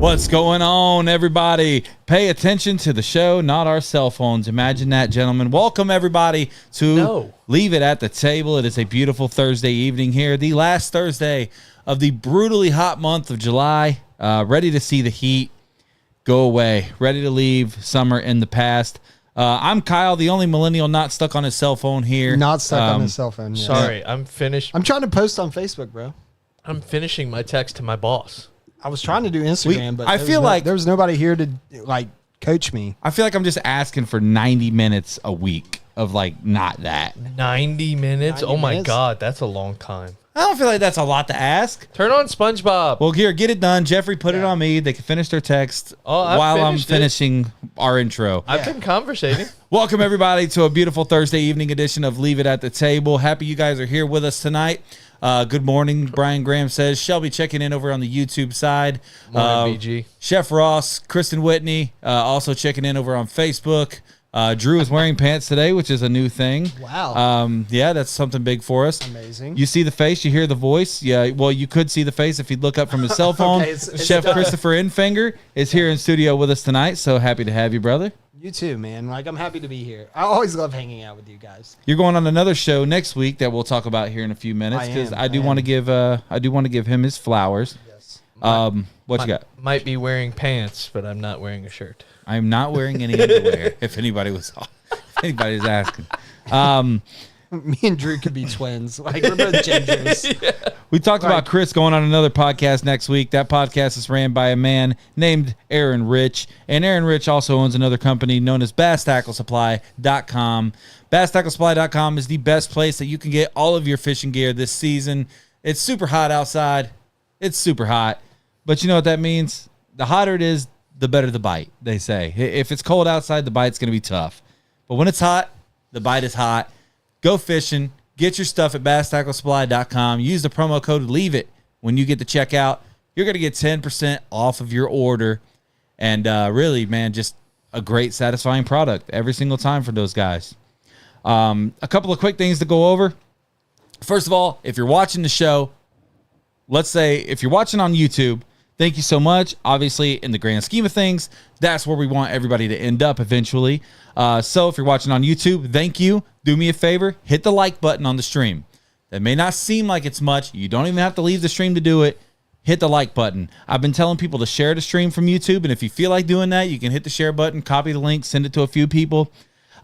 What's going on, everybody? Pay attention to the show, not our cell phones. Imagine that, gentlemen. Welcome, everybody, to Leave It at the Table. It is a beautiful Thursday evening here, the last Thursday of the brutally hot month of July. Ready to see the heat go away. Ready to leave summer in the past. I'm Kyle, the only millennial not stuck on his cell phone here. Not stuck on his cell phone. Yeah. Sorry, I'm finished. I'm trying to post on Facebook, bro. I'm finishing my text to my boss. I was trying to do Instagram, but I feel like there was nobody here to like coach me. I feel like I'm just asking for 90 minutes a week of like not that. 90 minutes? 90 oh my minutes? God, that's a long time. I don't feel like that's a lot to ask. Turn on SpongeBob. Well, here, get it done. Jeffrey, put it on me. They can finish their text while I'm finishing our intro. I've been conversating. Welcome, everybody, to a beautiful Thursday evening edition of Leave It at the Table. Happy you guys are here with us tonight. Good morning, Brian Graham says. Shelby checking in over on the YouTube side. Morning, BG. Chef Ross, Kristen Whitney, also checking in over on Facebook. Drew is wearing pants today, which is a new thing. Wow. Yeah, that's something big for us. Amazing. You see the face, you hear the voice. Yeah, well, you could see the face if you'd look up from his cell phone. Okay, it's Chef done. Christopher Infinger is here in studio with us tonight, so happy to have you, brother. You too, man. Like, I'm happy to be here. I always love hanging out with you guys. You're going on another show next week that we'll talk about here in a few minutes because I do want to give him his flowers. Yes. What you got? Might be wearing pants, but I'm not wearing a shirt. I'm not wearing any underwear. If anybody's asking. Me and Drew could be twins. Like, we're both gingers. Yeah. We talked about Chris going on another podcast next week. That podcast is ran by a man named Aaron Rich. And Aaron Rich also owns another company known as BassTackleSupply.com. BassTackleSupply.com is the best place that you can get all of your fishing gear this season. It's super hot outside. It's super hot. But you know what that means? The hotter it is, the better the bite, they say. If it's cold outside, the bite's going to be tough. But when it's hot, the bite is hot. Go fishing. Get your stuff at BassTackleSupply.com. Use the promo code LEAVEIT when you get to checkout. You're going to get 10% off of your order. And really, man, just a great, satisfying product every single time for those guys. A couple of quick things to go over. First of all, if you're watching the show, let's say if you're watching on YouTube, thank you so much. Obviously, in the grand scheme of things, that's where we want everybody to end up eventually. So if you're watching on YouTube, thank you. Do me a favor, hit the like button on the stream. That may not seem like it's much. You don't even have to leave the stream to do it. Hit the like button. I've been telling people to share the stream from YouTube, and if you feel like doing that, you can hit the share button, copy the link, send it to a few people.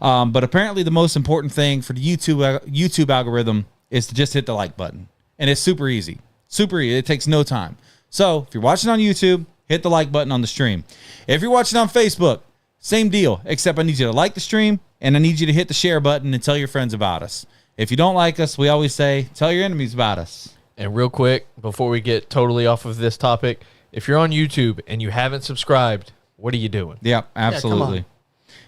But apparently the most important thing for the YouTube algorithm is to just hit the like button. And it's super easy. Super easy. It takes no time. So if you're watching on YouTube, hit the like button on the stream. If you're watching on Facebook, same deal, except I need you to like the stream, and I need you to hit the share button and tell your friends about us. If you don't like us, we always say, tell your enemies about us. And real quick, before we get totally off of this topic, if you're on YouTube and you haven't subscribed, what are you doing? Yeah, absolutely.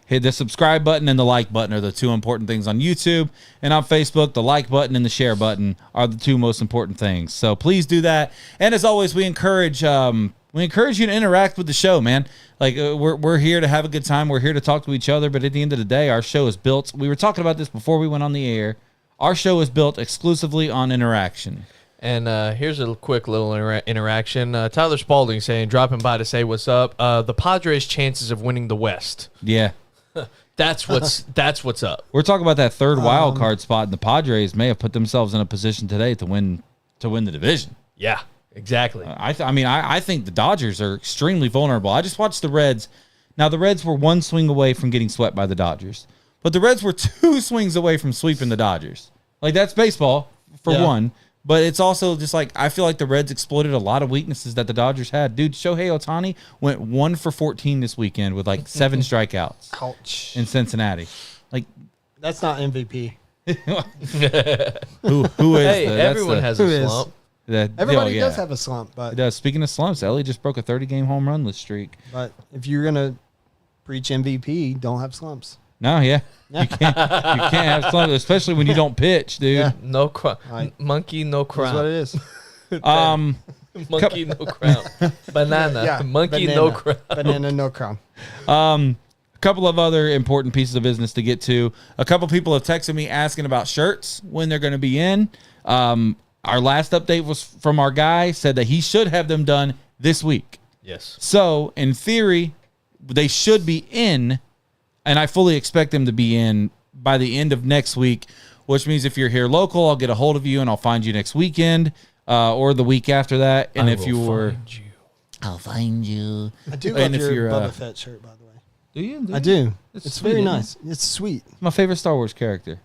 Hit the subscribe button and the like button are the two important things on YouTube. And on Facebook, the like button and the share button are the two most important things. So please do that. And as always, we encourage you to interact with the show, man. Like we're here to have a good time. We're here to talk to each other. But at the end of the day, our show is built. We were talking about this before we went on the air. Our show is built exclusively on interaction. And here's a quick little interaction. Tyler Spalding saying, dropping by to say what's up. The Padres' chances of winning the West. Yeah. That's what's up. We're talking about that third wild card spot, and the Padres may have put themselves in a position today to win the division. Yeah, exactly. I think the Dodgers are extremely vulnerable. I just watched the Reds. Now, the Reds were one swing away from getting swept by the Dodgers, but the Reds were two swings away from sweeping the Dodgers. Like, that's baseball for one, but it's also just like I feel like the Reds exploited a lot of weaknesses that the Dodgers had. Dude, Shohei Ohtani went 1 for 14 this weekend with like 7 strikeouts. Ouch. In Cincinnati. Like, that's not MVP. who is? Hey, everyone has a slump. Everybody does have a slump, but it does. Speaking of slumps, Ellie just broke a 30-game home runless streak. But if you're gonna preach MVP, don't have slumps. No, you can't have slumps, especially when you don't pitch, dude. Yeah. No crown. Monkey, no crown. That's what it is. Monkey, no crown. Banana. Yeah, Monkey, banana. no crown. Banana, no crown. A couple of other important pieces of business to get to. A couple people have texted me asking about shirts, when they're going to be in. Our last update was from our guy, said that he should have them done this week. Yes. So, in theory, they should be in, and I fully expect them to be in by the end of next week, which means if you're here local, I'll get a hold of you and I'll find you next weekend or the week after that. And if you were... I'll find you. I do And love if your you're, Boba Fett shirt, by the way. Do you? I do. It's It's sweet, very isn't it? nice. It's sweet. It's my favorite Star Wars character.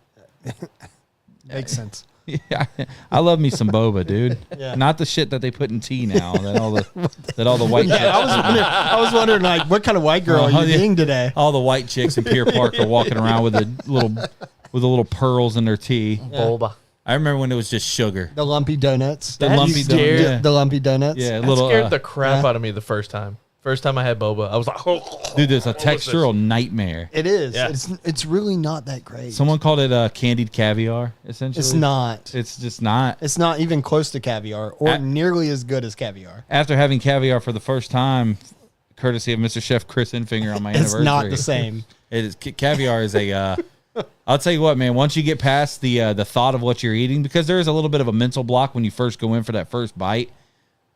Makes sense. Yeah, I love me some boba, dude. Yeah. Not the shit that they put in tea now. That all the white Yeah, I was wondering, like, what kind of white girl are you yeah. being today? all the white chicks in Pier Park are walking around with the little pearls in their tea. Boba. I remember when it was just sugar. The lumpy donuts. The That lumpy scared- donut. The lumpy donuts. Yeah, That little. scared the crap out of me the first time. First time I had boba, I was like, Dude, there's a What was this? textural nightmare. It is. Yeah. It's really not that great. Someone called it candied caviar. Essentially, It's not. It's just not. It's not even close to caviar or nearly as good as caviar. After having caviar for the first time, courtesy of Mr. Chef Chris Infinger on my It's anniversary, not the same. It is caviar is a. I'll tell you what, man. Once you get past the thought of what you're eating, because there is a little bit of a mental block when you first go in for that first bite.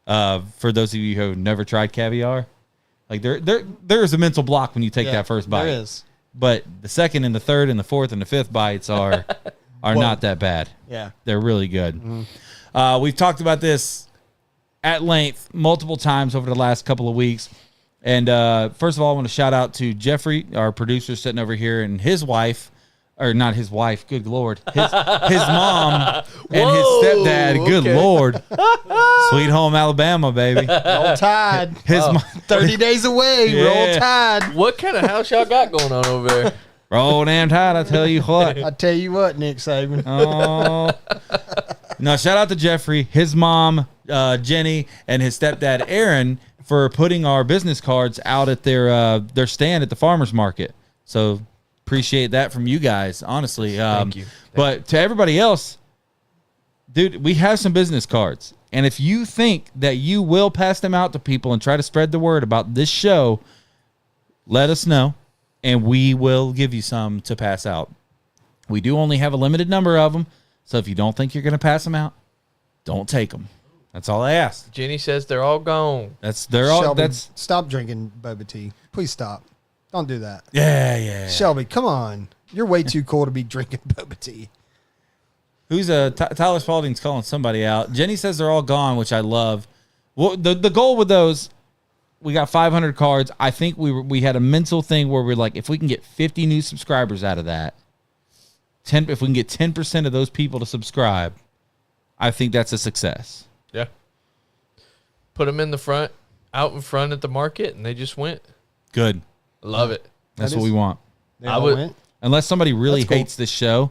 For those of you who have never tried caviar, like there is a mental block when you take that first bite. There is. But the second and the third and the fourth and the fifth bites are not that bad. Yeah. They're really good. We've talked about this at length multiple times over the last couple of weeks. And first of all, I want to shout out to Jeffrey, our producer sitting over here, and his wife, or not his wife, good Lord, his mom and his stepdad, good Lord. Sweet home Alabama, baby. Roll Tide. His mom, 30 days away. Yeah. Roll Tide. what kind of house y'all got going on over there? roll damn tide, I tell you what. I tell you what, Nick Saban. Oh. No, shout out to Jeffrey, his mom, Jenny, and his stepdad, Aaron, for putting our business cards out at their stand at the farmer's market. So appreciate that from you guys, honestly. Thank you. But to everybody else, dude, we have some business cards. And if you think that you will pass them out to people and try to spread the word about this show, let us know, and we will give you some to pass out. We do only have a limited number of them, so if you don't think you're going to pass them out, don't take them. That's all I ask. Jenny says they're all gone. Shelby, stop drinking boba tea. Please stop. Don't do that. Yeah. Shelby, come on. You're way too cool to be drinking boba tea. Who's Tyler Spalding's calling somebody out. Jenny says they're all gone, which I love. Well, the goal with those, we got 500 cards. I think we had a mental thing where we're like, if we can get 50 new subscribers out of that, if we can get 10% of those people to subscribe, I think that's a success. Yeah. Put them in the front, out in front at the market, and they just went. Good. Love it. That's what we want. They I all would- went. Unless somebody really That's cool. hates this show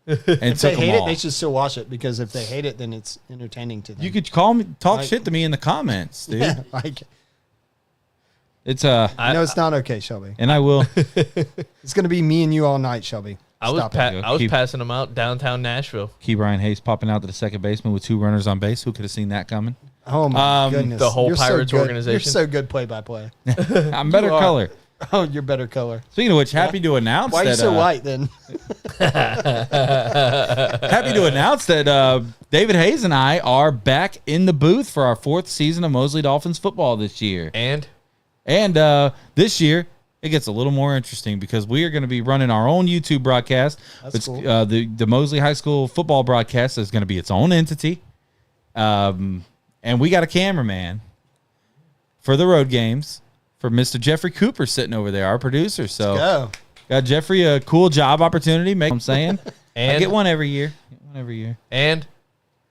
and If they took them hate it, all. they should still watch it, because if they hate it, then it's entertaining to them. You could call me, talk Like- shit to me in the comments, dude. yeah, like, It's no, it's not okay, Shelby. and I will. It's going to be me and you all night, Shelby. I was Stop it. I was Keep- passing them out downtown Nashville. Key Brian Hayes popping out to the second baseman with 2 runners on base. Who could have seen that coming? Oh, my Um, goodness. the whole You're so Pirates good. organization. You're so good play-by-play. I'm better are. color. Oh, you're better color. Speaking of which, happy to announce Why are you that so white, then? happy to announce that David Hayes and I are back in the booth for our 4th season of Mosley Dolphins football this year. And And this year, it gets a little more interesting because we are going to be running our own YouTube broadcast. That's cool. The Mosley High School football broadcast is going to be its own entity. And we got a cameraman for the road games for Mr. Jeffrey Cooper sitting over there, our producer. So Go. got Jeffrey a cool job opportunity. Make I'm saying, I And- get one every year. and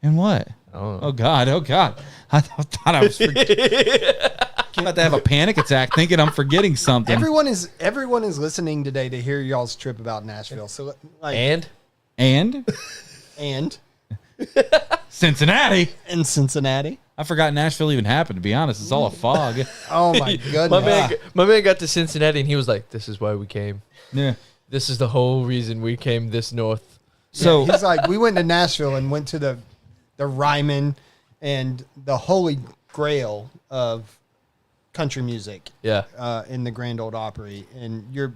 And what? I don't know. Oh God! Oh God! I thought I was about to have a panic attack thinking I'm forgetting something. Everyone is listening today to hear y'all's trip about Nashville. So, like, And And and Cincinnati. in Cincinnati. I forgot Nashville even happened. To be honest, it's all a fog. Oh my goodness. my man got to Cincinnati and he was like, "This is why we came. Yeah. This is the whole reason we came this north." So He's like, we went to Nashville and went to the Ryman and the holy grail of country music Yeah. in the Grand Ole Opry. And your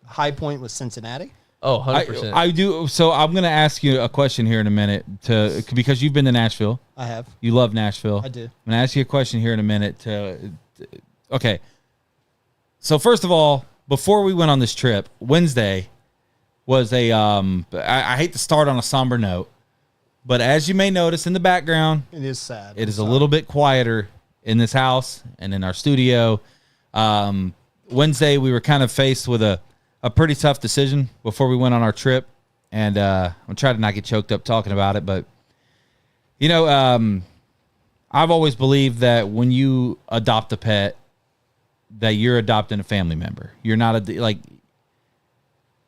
high point was Cincinnati. Oh, 100%. I do. So I'm going to ask you a question here in a minute because you've been to Nashville. I have. You love Nashville. I do. I'm going to ask you a question here in a minute. Okay. So first of all, before we went on this trip, Wednesday was I hate to start on a somber note, but as you may notice in the background, It is sad. it is a little bit quieter in this house and in our studio. Wednesday, we were kind of faced with a pretty tough decision before we went on our trip. And I'm trying to not get choked up talking about it. But, I've always believed that when you adopt a pet, that you're adopting a family member. You're not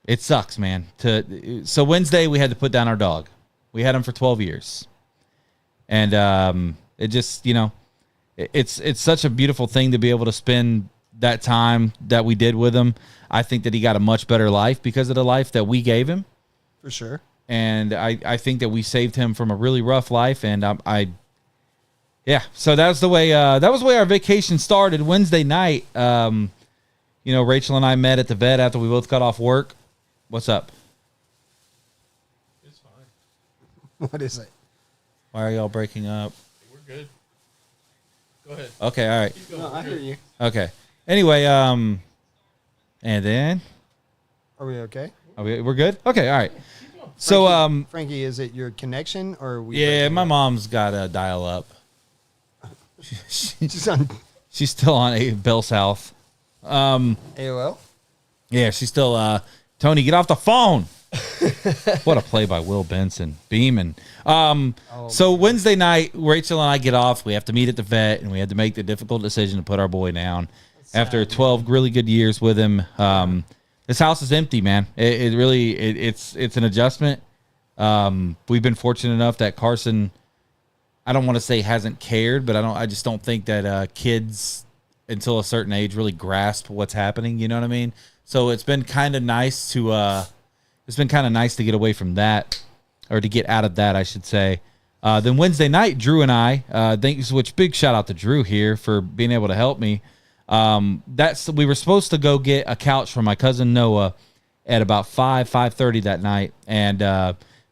it sucks, man. So Wednesday, we had to put down our dog. We had him for 12 years. And it just, it's such a beautiful thing to be able to spend that time that we did with him. I think that he got a much better life because of the life that we gave him. For sure. And I think that we saved him from a really rough life. And so that was the way our vacation started. Wednesday night, Rachel and I met at the vet after we both got off work. What's up? It's fine. What is it? Why are y'all breaking up? We're good. Go ahead. Okay, all right. No, I hear you. Okay. Anyway, and then Are we okay? we're good. Okay, all right. So, Frankie, is it your connection or are we? yeah, breaking my up? mom's got a dial up. She's on She's still on a Bell South. AOL. Yeah, she's still. Tony, get off the phone. What a play by Will Benson, beaming. So Wednesday night, Rachel and I get off. We have to meet at the vet, and we had to make the difficult decision to put our boy down. After 12 really good years with him, this house is empty, man. It's an adjustment. We've been fortunate enough that Carson, I don't want to say hasn't cared, but I just don't think that kids until a certain age really grasp what's happening. You know what I mean? So it's been kind of nice to get away from that, or to get out of that, I should say. Then Wednesday night, Drew and I, big shout out to Drew here for being able to help me. We were supposed to go get a couch from my cousin Noah at about 5:30 that night, and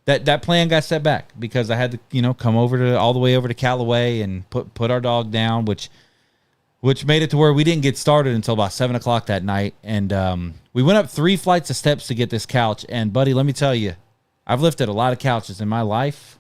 that plan got set back because I had to come all the way over to Callaway and put our dog down, which made it to where we didn't get started until about 7:00 that night. And we went up 3 flights of steps to get this couch. And buddy, let me tell you, I've lifted a lot of couches in my life,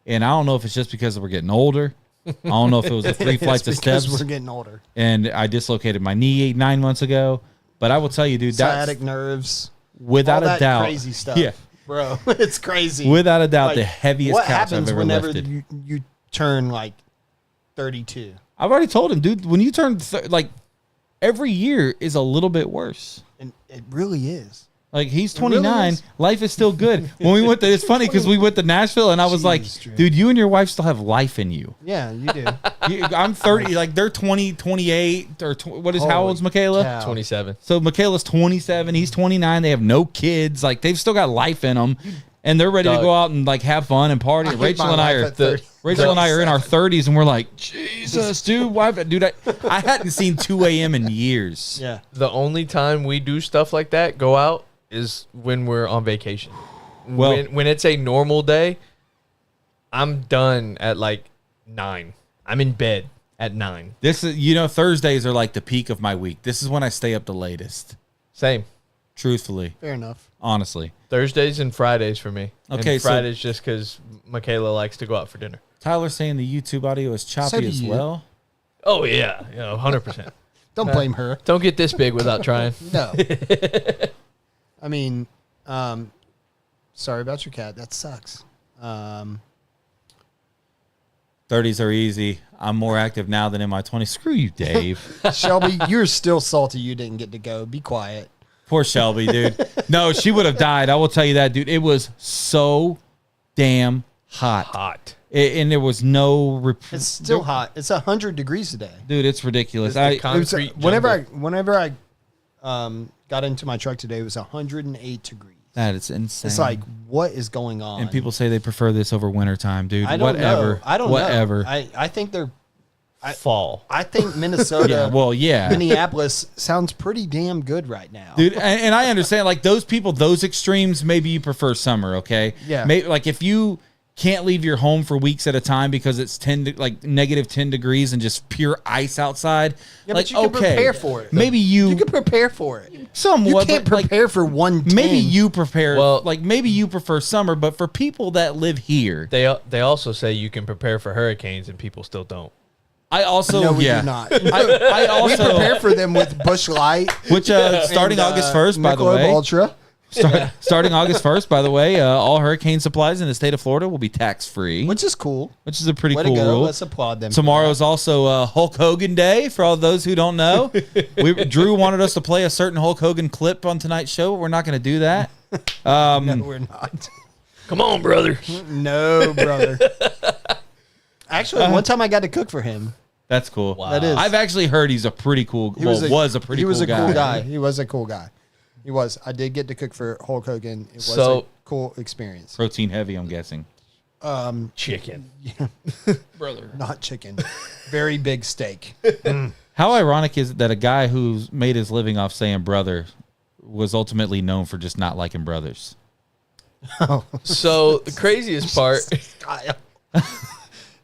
and I don't know if it's just because we're getting older. I don't know if it was the 3 flights of steps. We're getting older. And I dislocated my knee 9 months ago. But I will tell you, dude, Sciatic nerves. without all a that doubt, crazy stuff. Yeah, Bro, it's crazy. without a doubt, Like, the heaviest what couch I've happens ever whenever lifted. you turn like 32? I've already told him, dude, when you turn every year is a little bit worse. And it really is. Like, he's It really 29. is. Life is still good. When we went to, it's funny because we went to Nashville and I was like, Jeez, Drew. dude, you and your wife still have life in you. Yeah, you do. I'm 30, like they're 20, 28, or how old's Michaela? cow. 27. So Michaela's 27, he's 29. They have no kids. Like, they've still got life in them. And they're ready to Doug. go out and like have fun and party. I hate Rachel my and I life are at 30. Rachel and I are in our 30s and we're like, Jesus, dude, why, dude? I hadn't seen 2 a.m. in years. Yeah. The only time we do stuff like that, go out, is when we're on vacation. Well- when it's a normal day, I'm done at like 9. I'm in bed at 9. This is, Thursdays are like the peak of my week. This is when I stay up the latest. Same. Truthfully, Fair enough. honestly. Thursdays and Fridays for me. Okay, and so- Fridays just because Michaela likes to go out for dinner. Tyler's saying the YouTube audio is choppy So do as you. well. Oh yeah, 100%. Don't blame her. Don't get this big without trying. No. I mean, sorry about your cat. That sucks. 30s are easy. I'm more active now than in my 20s. Screw you, Dave. Shelby, you're still salty you didn't get to go. Be quiet. Poor Shelby, dude. No, she would have died. I will tell you that, dude. It was so damn hot. Hot. And there was no... It's still hot. It's 100 degrees today. Dude, it's ridiculous. It's the It was, concrete whenever I got into my truck today, it was 108 degrees. that is insane. It's like, what is going on? And people say they prefer this over wintertime, dude. I don't Whatever. know. I don't Whatever. know. I think they're fall. I think Minnesota, Minneapolis Minneapolis sounds pretty damn good right now. dude, and I understand like those people, those extremes. Maybe you prefer summer, okay? Yeah. Maybe like if you can't leave your home for weeks at a time because it's negative 10 degrees and just pure ice outside. Yeah, like but you can prepare for it. Maybe You can prepare for it. somewhat. You can't but, like, prepare for 110. maybe you prepare. Well- like maybe you prefer summer, but for people that live here, They also say you can prepare for hurricanes and people still don't. I also No, we do not. I We also prepare for them with Busch Light. which starting and, August 1st, by the Michelob way. Ultra. Starting August 1st, by the way, all hurricane supplies in the state of Florida will be tax-free, Which is cool. which is a pretty Way cool to go. rule. Let's applaud them. for Tomorrow's also Hulk Hogan Day for all those who don't know. Drew wanted us to play a certain Hulk Hogan clip on tonight's show. We're not going to do that. that. No, we're not. Come on, brother. No, brother. Actually, one time I got to cook for him. That's cool. Wow. That is. I've actually heard he's a pretty cool. He was a pretty. He was cool a cool guy. He was a cool guy. He was. I did get to cook for Hulk Hogan. It was So- a cool experience. Protein heavy, I'm guessing. Chicken. Brother. Not chicken. Very big steak. How ironic is it that a guy who's made his living off saying brother was ultimately known for just not liking brothers? So the craziest part, Kyle.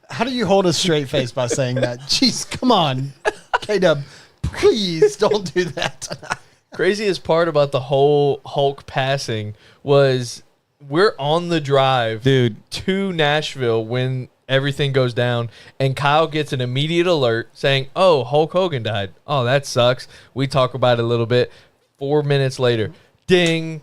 How do you hold a straight face by saying that? Jeez, come on. K-Dub, please don't do that tonight. craziest part about the whole Hulk passing was we're on the drive, Dude. to Nashville when everything goes down, and Kyle gets an immediate alert saying, "Oh, Hulk Hogan died. Oh, that sucks." We talk about it a little bit. 4 minutes later, ding.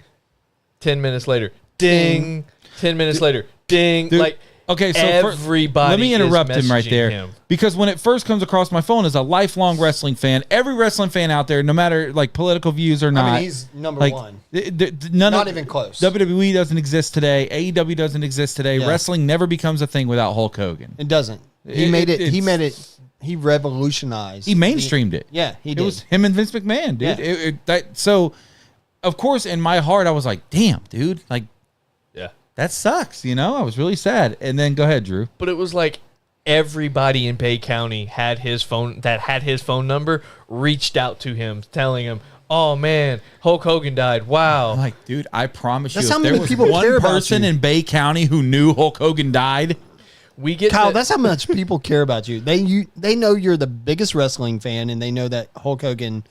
10 minutes later, ding. 10 minutes later, ding. Dude, like, okay, so everybody. let me interrupt is him right messaging there him. because when it first comes across my phone as a lifelong wrestling fan, every wrestling fan out there, no matter like political views or not, I mean, he's number like, one. None Not of, even close. WWE doesn't exist today. AEW doesn't exist today. Yeah. Wrestling never becomes a thing without Hulk Hogan. It doesn't. He made it. He made it. He revolutionized. He mainstreamed it. Yeah, he It did. was him and Vince McMahon, dude. Yeah. So, of course, in my heart, I was like, "Damn, dude! Like Yeah. that sucks." You know, I was really sad. And then go ahead, Drew. But it was like everybody in Bay County had his phone number, reached out to him, telling him, "Oh man, Hulk Hogan died. Wow." I'm like, dude, I promise That's you, how if there many was people care one about person you. in Bay County who knew Hulk Hogan died, We get Kyle, to- that's how much people care about you. They know you're the biggest wrestling fan, and they know that Hulk Hogan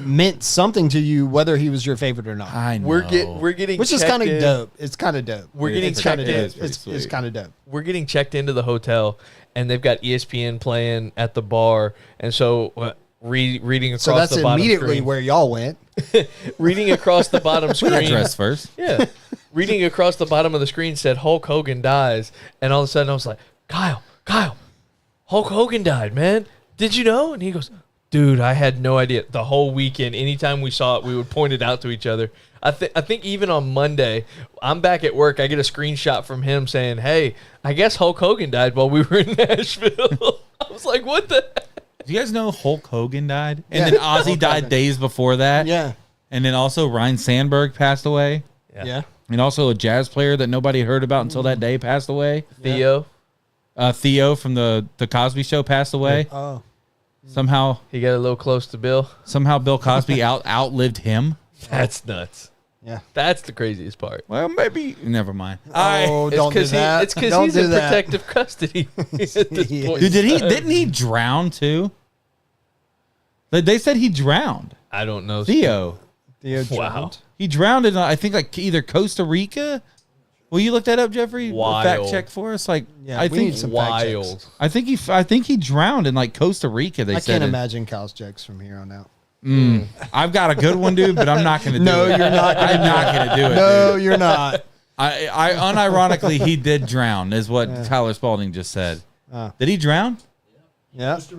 meant something to you, whether he was your favorite or not. I know. we're getting Which is checked kind of in- dope. It's kind of dope. We're getting It's checked kind of in. dope. It's Sweet. kind of dope. We're getting checked into the hotel, and they've got ESPN playing at the bar, and so reading across So that's the bottom immediately screen, where y'all went. reading across the bottom we screen. got dressed first. Yeah. Reading across the bottom of the screen said Hulk Hogan dies. And all of a sudden I was like, Kyle, Hulk Hogan died, man. Did you know? And he goes, dude, I had no idea. The whole weekend, anytime we saw it, we would point it out to each other. I think even on Monday, I'm back at work. I get a screenshot from him saying, hey, I guess Hulk Hogan died while we were in Nashville. I was like, what the heck? Do you guys know Hulk Hogan died? And Yeah. then Ozzy Hulk died Hogan. days before that. Yeah. And then also Ryan Sandberg passed away. Yeah. And also a jazz player that nobody heard about until that day passed away. Theo, Theo from the Cosby Show passed away. Oh. Somehow he got a little close to Bill. Bill Cosby outlived him. That's nuts. Yeah. That's the craziest part. Well, maybe. Never mind. Oh, It's don't do that. It's because Don't he's do in that. protective custody at this He point. Dude, didn't he drown too? They said he drowned. I don't know. Theo. Theo Wow. drowned. He drowned in, I think, like either Costa Rica. Will you look that up, Jeffrey? Wild. Fact check for us. Like, Yeah, I we think need some fact checks. Wild. I think he drowned in like Costa Rica. They I said can't it. imagine Kyle's jokes from here on out. I've got a good one, dude, but I'm not going to do No, it. you're not gonna I'm not going to do it. No, Dude. you're not. I unironically, he did drown, is what Tyler Spalding just said. Did he drown? Yeah. So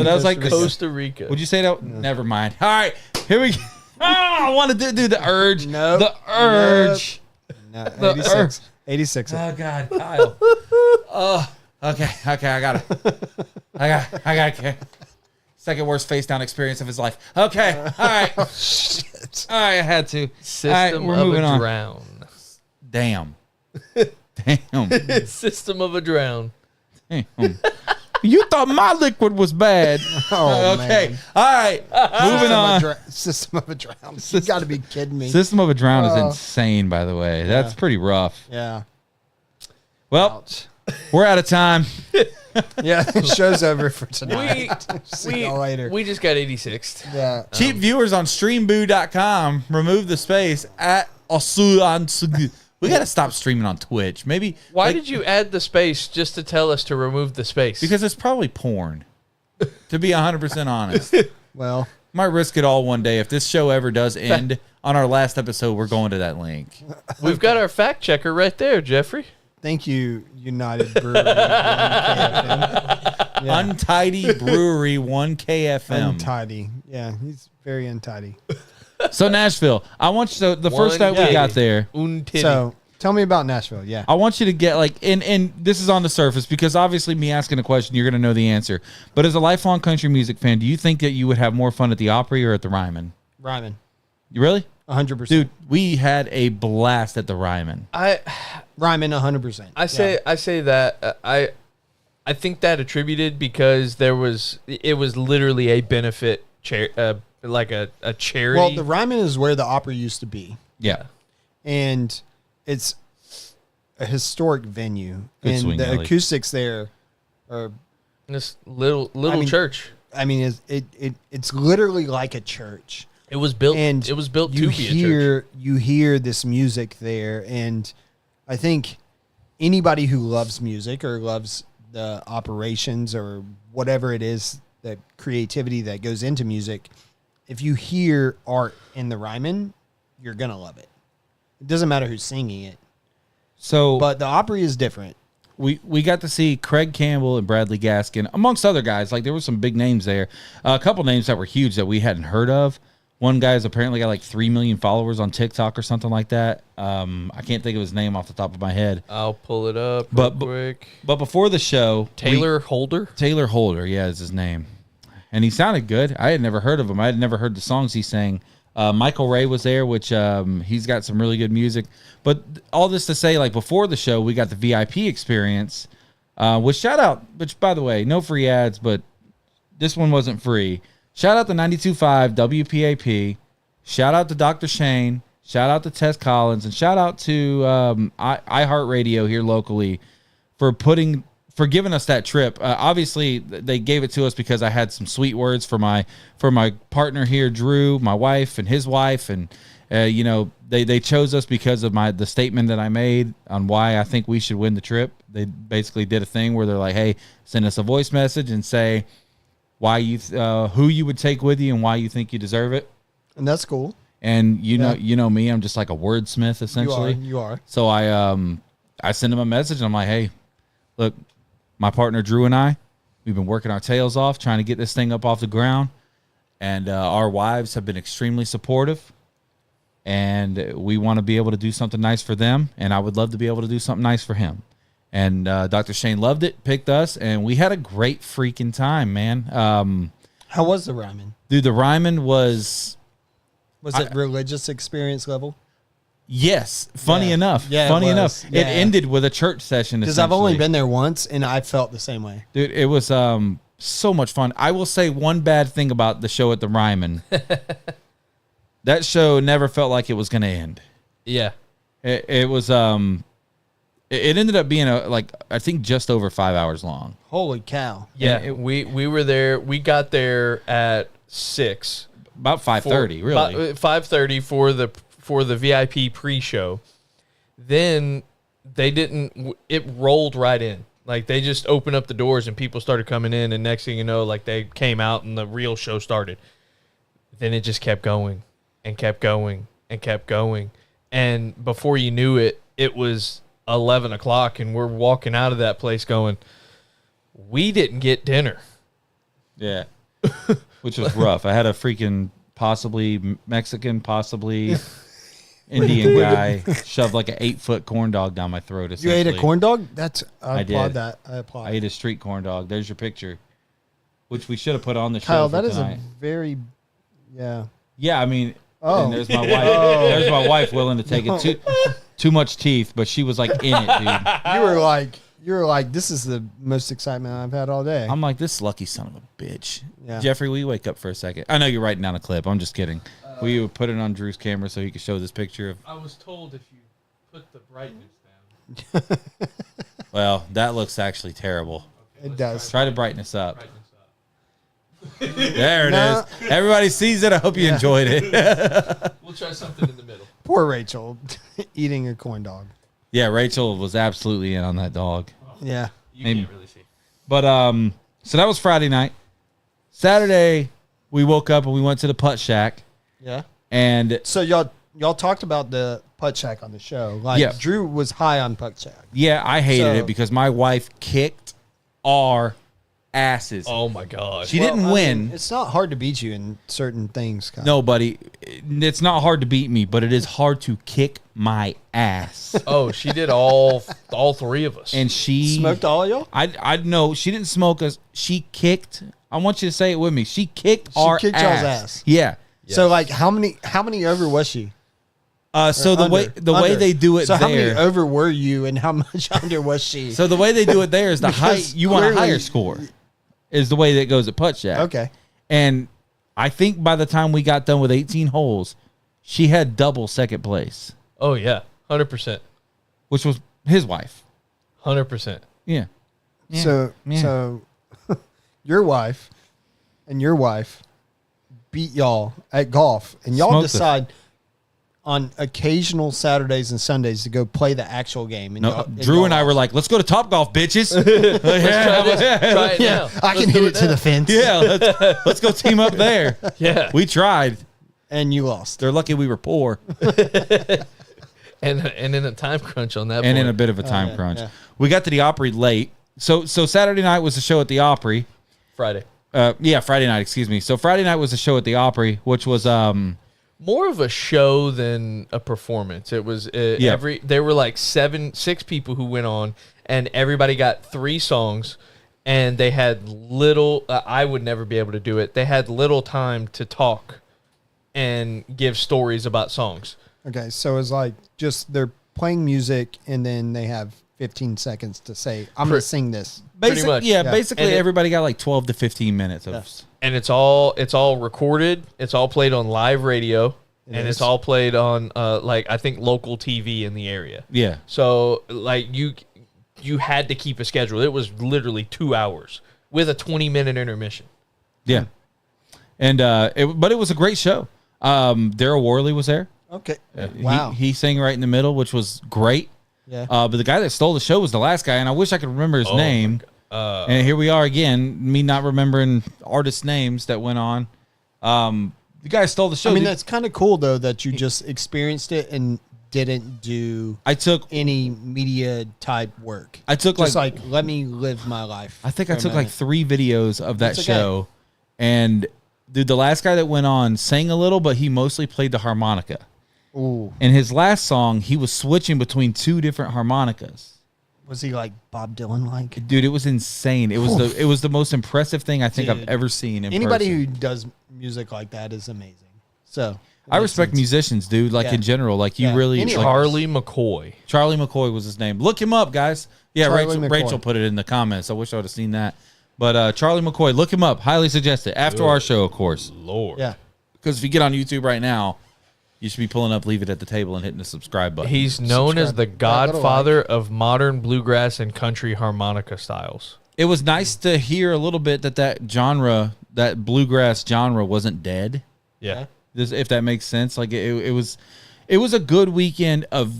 that was like Costa Rica. Would you say that? Never mind. All right, here we go. Oh, I want to do the urge. Nope. The urge. No, The 86. 86. Oh God, Kyle. Oh, okay. I got it. Second worst face down experience of his life. Okay, all right. Shit. All right, I had to. System all right, we're of moving a on. drown. Damn. Damn. System of a drown. Damn. You thought my liquid was bad. Oh, okay. man. All right. Moving on. System of a Drown. You got to be kidding me. System of a Drown is insane, by the way. That's pretty rough. Yeah. Well, we're out of time. Yeah, the show's over for tonight. See y'all later. We just got 86th. Yeah. Cheap viewers on streamboo.com. Remove the space at Osu. We got to stop streaming on Twitch. Maybe. Why did you add the space just to tell us to remove the space? Because it's probably porn. To be 100% honest. Well, Might risk it all one day. If this show ever does end, on our last episode, we're going to that link. We've got our fact checker right there, Jeffrey. thank you, United Brewery. 1KFM. Yeah. Untidy Brewery 1KFM. Untidy. Yeah, he's very untidy. So Nashville, I want you to, the first night we got there. So tell me about Nashville. Yeah. I want you to get like, and this is on the surface because obviously me asking a question, you're going to know the answer. But as a lifelong country music fan, do you think that you would have more fun at the Opry or at the Ryman? Ryman. You really? 100%. Dude, we had a blast at the Ryman. Ryman 100%. I say that I think that attributed because it was literally a benefit like a charity. Well, the Ryman is where the Opry used to be. Yeah. And it's a historic venue. Good and swing, the Ellie. acoustics there are, this little mean, church. I mean, it's literally like a church. It was built. And it was built to be a church. You hear this music there, and I think anybody who loves music or loves the operations or whatever it is, the creativity that goes into music, if you hear art in the Ryman, you're gonna love it. It doesn't matter who's singing it. So, But the Opry is different. we got to see Craig Campbell and Bradley Gaskin, amongst other guys. Like there were some big names there, a couple names that were huge that we hadn't heard of. One guy's apparently got like 3 million followers on TikTok or something like that. I can't think of his name off the top of my head. I'll pull it up But quick. But before the show, Taylor Holder. Taylor Holder, yeah, is his name. And he sounded good. I had never heard of him. I had never heard the songs he sang. Michael Ray was there, which he's got some really good music. But all this to say, like before the show, we got the VIP experience. Which by the way, no free ads, but this one wasn't free. Shout out to 92.5 WPAP. Shout out to Dr. Shane. Shout out to Tess Collins. And shout out to iHeartRadio here locally for giving us that trip. Obviously, they gave it to us because I had some sweet words for my partner here, Drew, my wife, and his wife. And, they chose us because of the statement that I made on why I think we should win the trip. They basically did a thing where they're like, hey, send us a voice message and say why who you would take with you and why you think you deserve it. And that's cool. And you know me, I'm just like a wordsmith essentially. You are. So I send them a message and I'm like, hey, look, my partner Drew and I, we've been working our tails off trying to get this thing up off the ground, and our wives have been extremely supportive, and we want to be able to do something nice for them, and I would love to be able to do something nice for him. And Dr. Shane loved it, picked us, and we had a great freaking time, man. How was the Ryman? Dude, the Ryman was it religious experience level? Yes. Funny enough. Yeah, funny it enough. was. Yeah. It ended with a church session. Because I've only been there once, and I felt the same way. Dude, it was so much fun. I will say one bad thing about the show at the Ryman. That show never felt like it was going to end. Yeah. It was it ended up being I think just over 5 hours long. Holy cow. Yeah. We were there. We got there at 6. About 5:30, really. 5:30 for the VIP pre-show. Then it rolled right in. Like they just opened up the doors and people started coming in, and next thing you know, like they came out and the real show started. Then it just kept going and kept going and kept going. And before you knew it, it was 11 o'clock and we're walking out of that place going, we didn't get dinner. Yeah. Which was rough. I had a freaking possibly Mexican, possibly Indian guy shoved like an 8-foot corn dog down my throat. You ate a corn dog? I applaud did. that. I applaud. I ate a street corn dog. There's your picture, which we should have put on the show. Kyle, for that is tonight. a very, yeah. Yeah, I mean, Oh. and there's my wife. There's my wife willing to take it. Too much teeth, but she was like in it, dude. You were like You're like, this is the most excitement I've had all day. I'm like, this lucky son of a bitch. Yeah. Jeffrey, will you wake up for a second? I know you're writing down a clip. I'm just kidding. Will you put it on Drew's camera so he can show this picture of? I was told if you put the brightness down. Well, that looks actually terrible. It does. Try to brightness up. There it is. Everybody sees it. I hope you enjoyed it. We'll try something in the middle. Poor Rachel eating a corn dog. Yeah, Rachel was absolutely in on that dog. Yeah. You Maybe. can't really see. But so that was Friday night. Saturday, we woke up and we went to the putt shack. Yeah. And So y'all talked about the putt shack on the show. Like Yeah. Drew was high on putt shack. yeah, I hated So- it because my wife kicked our asses. Oh my god. She didn't I win. mean, it's not hard to beat you in certain things. Kyle. No, buddy, it's not hard to beat me, but it is hard to kick my ass. Oh, she did all three of us. And she Smoked all y'all? I know she didn't smoke us. She kicked. I want you to say it with me. She kicked our kicked ass. y'all's ass. Yeah. So like how many over was she? So the way Under. they do it So how many there. over were you and how much under was she? So the way they do it there is the high. Because You want a clearly- higher score. Is the way that goes at putt shack. Okay. And I think by the time we got done with 18 holes, she had double second place, oh yeah, 100%, which was his wife. 100%. Yeah. Yeah. So Yeah. so your wife and your wife beat y'all at golf and y'all Smoked us. decide on occasional Saturdays and Sundays to go play the actual game. And No, y'all- Drew y'all and I were lost. like, let's go to Topgolf, bitches. Try it yeah, now. I can Let's hit do it to now. the fence. Yeah, let's go team up there. Yeah. We tried. And you lost. They're lucky we were poor And in a time crunch on that and point. in a bit of a time yeah, crunch. yeah. We got to the Opry late. So Saturday night was the show at the Opry. Friday. Friday night, excuse me. So Friday night was the show at the Opry, which was More of a show than a performance. It was Yeah. there were like 6 people who went on, and everybody got 3 songs, and they had little. I would never be able to do it. They had little time to talk and give stories about songs. Okay, so it's like just they're playing music and then they have 15 seconds to say, I'm going to sing this. Pretty much. Yeah, Yeah. basically And everybody got like 12 to 15 minutes of And it's all recorded. It's all played on live radio, and is. it's all played on like I think local TV in the area. yeah. So like you had to keep a schedule. It was literally 2 hours with a 20-minute intermission. Yeah. And but it was a great show. Daryl Worley was there. Okay. Wow. He sang right in the middle, which was great. Yeah. But the guy that stole the show was the last guy, and I wish I could remember his name. And here we are again, me not remembering artist names that went on. The guy stole the show. I mean, that's kind of cool, though, that you just experienced it and didn't do I took any media type work. I took Just like let me live my life. I think I for a took like minute. 3 videos of that That's okay. show, and dude, the last guy that went on sang a little, but he mostly played the harmonica. Ooh. And his last song, he was switching between 2 different harmonicas. Was he like Bob Dylan like? Dude, it was insane. It was the most impressive thing I think I've Dude. ever seen in Anybody person. who does music like that is amazing. So I respect musicians, dude. Like Yeah. in general, like you Yeah. really. Any like- Charlie McCoy. Charlie McCoy was his name. Look him up, guys. Yeah, Charlie Rachel, McCoy. Rachel put it in the comments. I wish I would have seen that. But Charlie McCoy, look him up. Highly suggest it. After our show, of course. Lord. Yeah. Because if you get on YouTube right now, you should be pulling up Leave It at the Table and hitting the subscribe button. He's known as the Subscribe. Yeah, go to godfather of modern bluegrass and country harmonica styles. It was nice to hear a little bit that genre, that bluegrass genre, wasn't dead. Yeah. If that makes sense. Like it was a good weekend of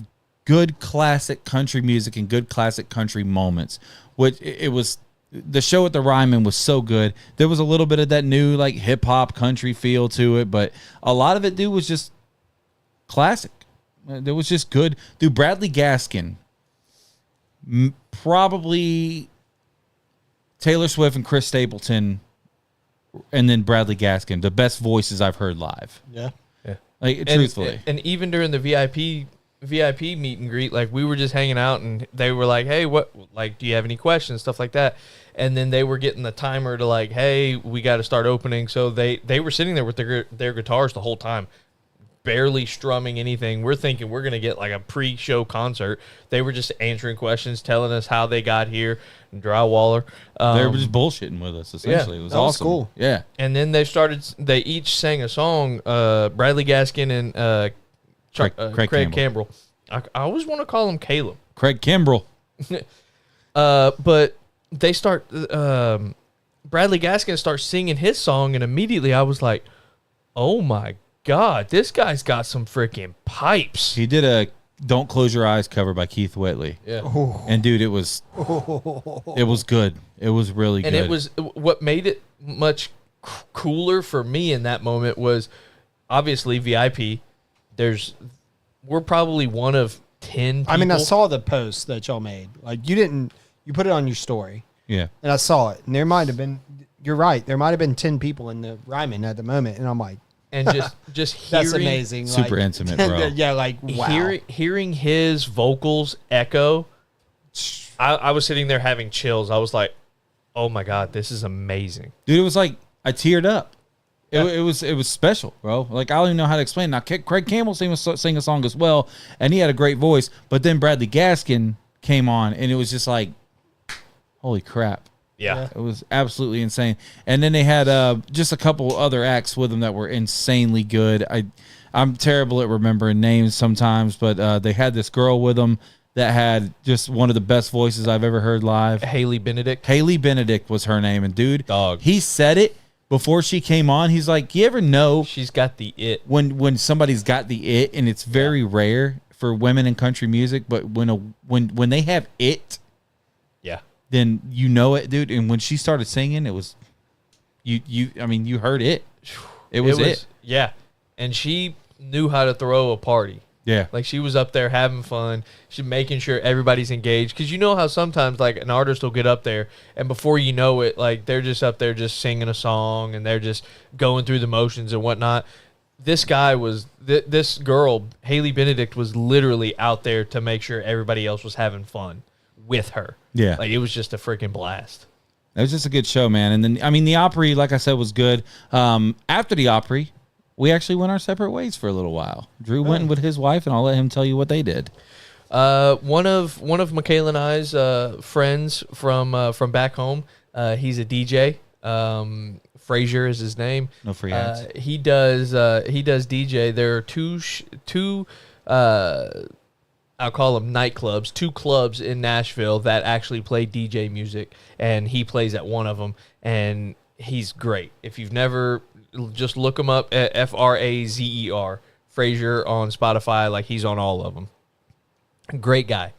good classic country music and good classic country moments. Which it was. The show at the Ryman was so good. There was a little bit of that new like hip hop country feel to it, but a lot of it, dude, was just classic. It was just good. Dude, Bradley Gaskin, probably Taylor Swift and Chris Stapleton, and then Bradley Gaskin, the best voices I've heard live. Yeah. Like truthfully, And even during the VIP meet and greet, like we were just hanging out and they were like, hey, what, like, do you have any questions? Stuff like that. And then they were getting the timer to like, hey, we got to start opening. So they were sitting there with their guitars the whole time, barely strumming anything. We're thinking we're going to get like a pre-show concert. They were just answering questions, telling us how they got here. Drywaller. They were just bullshitting with us, essentially. Yeah, it was that was awesome. cool. Yeah. And then they each sang a song, Bradley Gaskin and Craig Campbell. I always want to call him Caleb. Craig Kimbrell. But they start, Bradley Gaskin starts singing his song, and immediately I was like, oh my God, this guy's got some freaking pipes. He did a "Don't Close Your Eyes" cover by Keith Whitley. Yeah. And dude, it was good. It was really And good. it was what made it much cooler for me in that moment was obviously VIP. We're probably one of 10 people. I mean, I saw the post that y'all made. Like, you put it on your story. Yeah. And I saw it. And there might have been, you're right, there might have been 10 people in the Ryman at the moment. And I'm like, and just hearing, that's amazing. Super like, intimate, bro. Yeah, like, wow. Hearing his vocals echo, I was sitting there having chills. I was like, oh my God, this is amazing. Dude, it was like I teared up. Yeah. It was special, bro. Like, I don't even know how to explain it. Now, Craig Campbell sang a song as well, and he had a great voice. But then Bradley Gaskin came on, and it was just like, holy crap. Yeah. It was absolutely insane. And then they had just a couple other acts with them that were insanely good. I'm terrible at remembering names sometimes, but they had this girl with them that had just one of the best voices I've ever heard live. Haley Benedict. Haley Benedict was her name. And, dude, Dog. he said it before she came on. He's like, you ever know She's got the it. when somebody's got the it, and it's very rare for women in country music, but when they have it, Yeah. then you know it, dude. And when she started singing, it was you heard it. It was it. Yeah. And she knew how to throw a party. Yeah. Like, she was up there having fun. She's making sure everybody's engaged. Because you know how sometimes, like, an artist will get up there, and before you know it, like, they're just up there just singing a song, and they're just going through the motions and whatnot. This guy was, this girl, Haley Benedict, was literally out there to make sure everybody else was having fun with her. Yeah. Like, it was just a freaking blast. It was just a good show, man. And then, I mean, the Opry, like I said, was good. After the Opry, we actually went our separate ways for a little while. Drew went with his wife, and I'll let him tell you what they did. One of Michaela and I's friends from back home. He's a DJ. Frazier is his name. No free ads. He does DJ. There are two I'll call them nightclubs, 2 clubs in Nashville that actually play DJ music, and he plays at one of them, and he's great. If you've never, just look him up at Frazer, Frazier on Spotify. Like, he's on all of them. Great guy.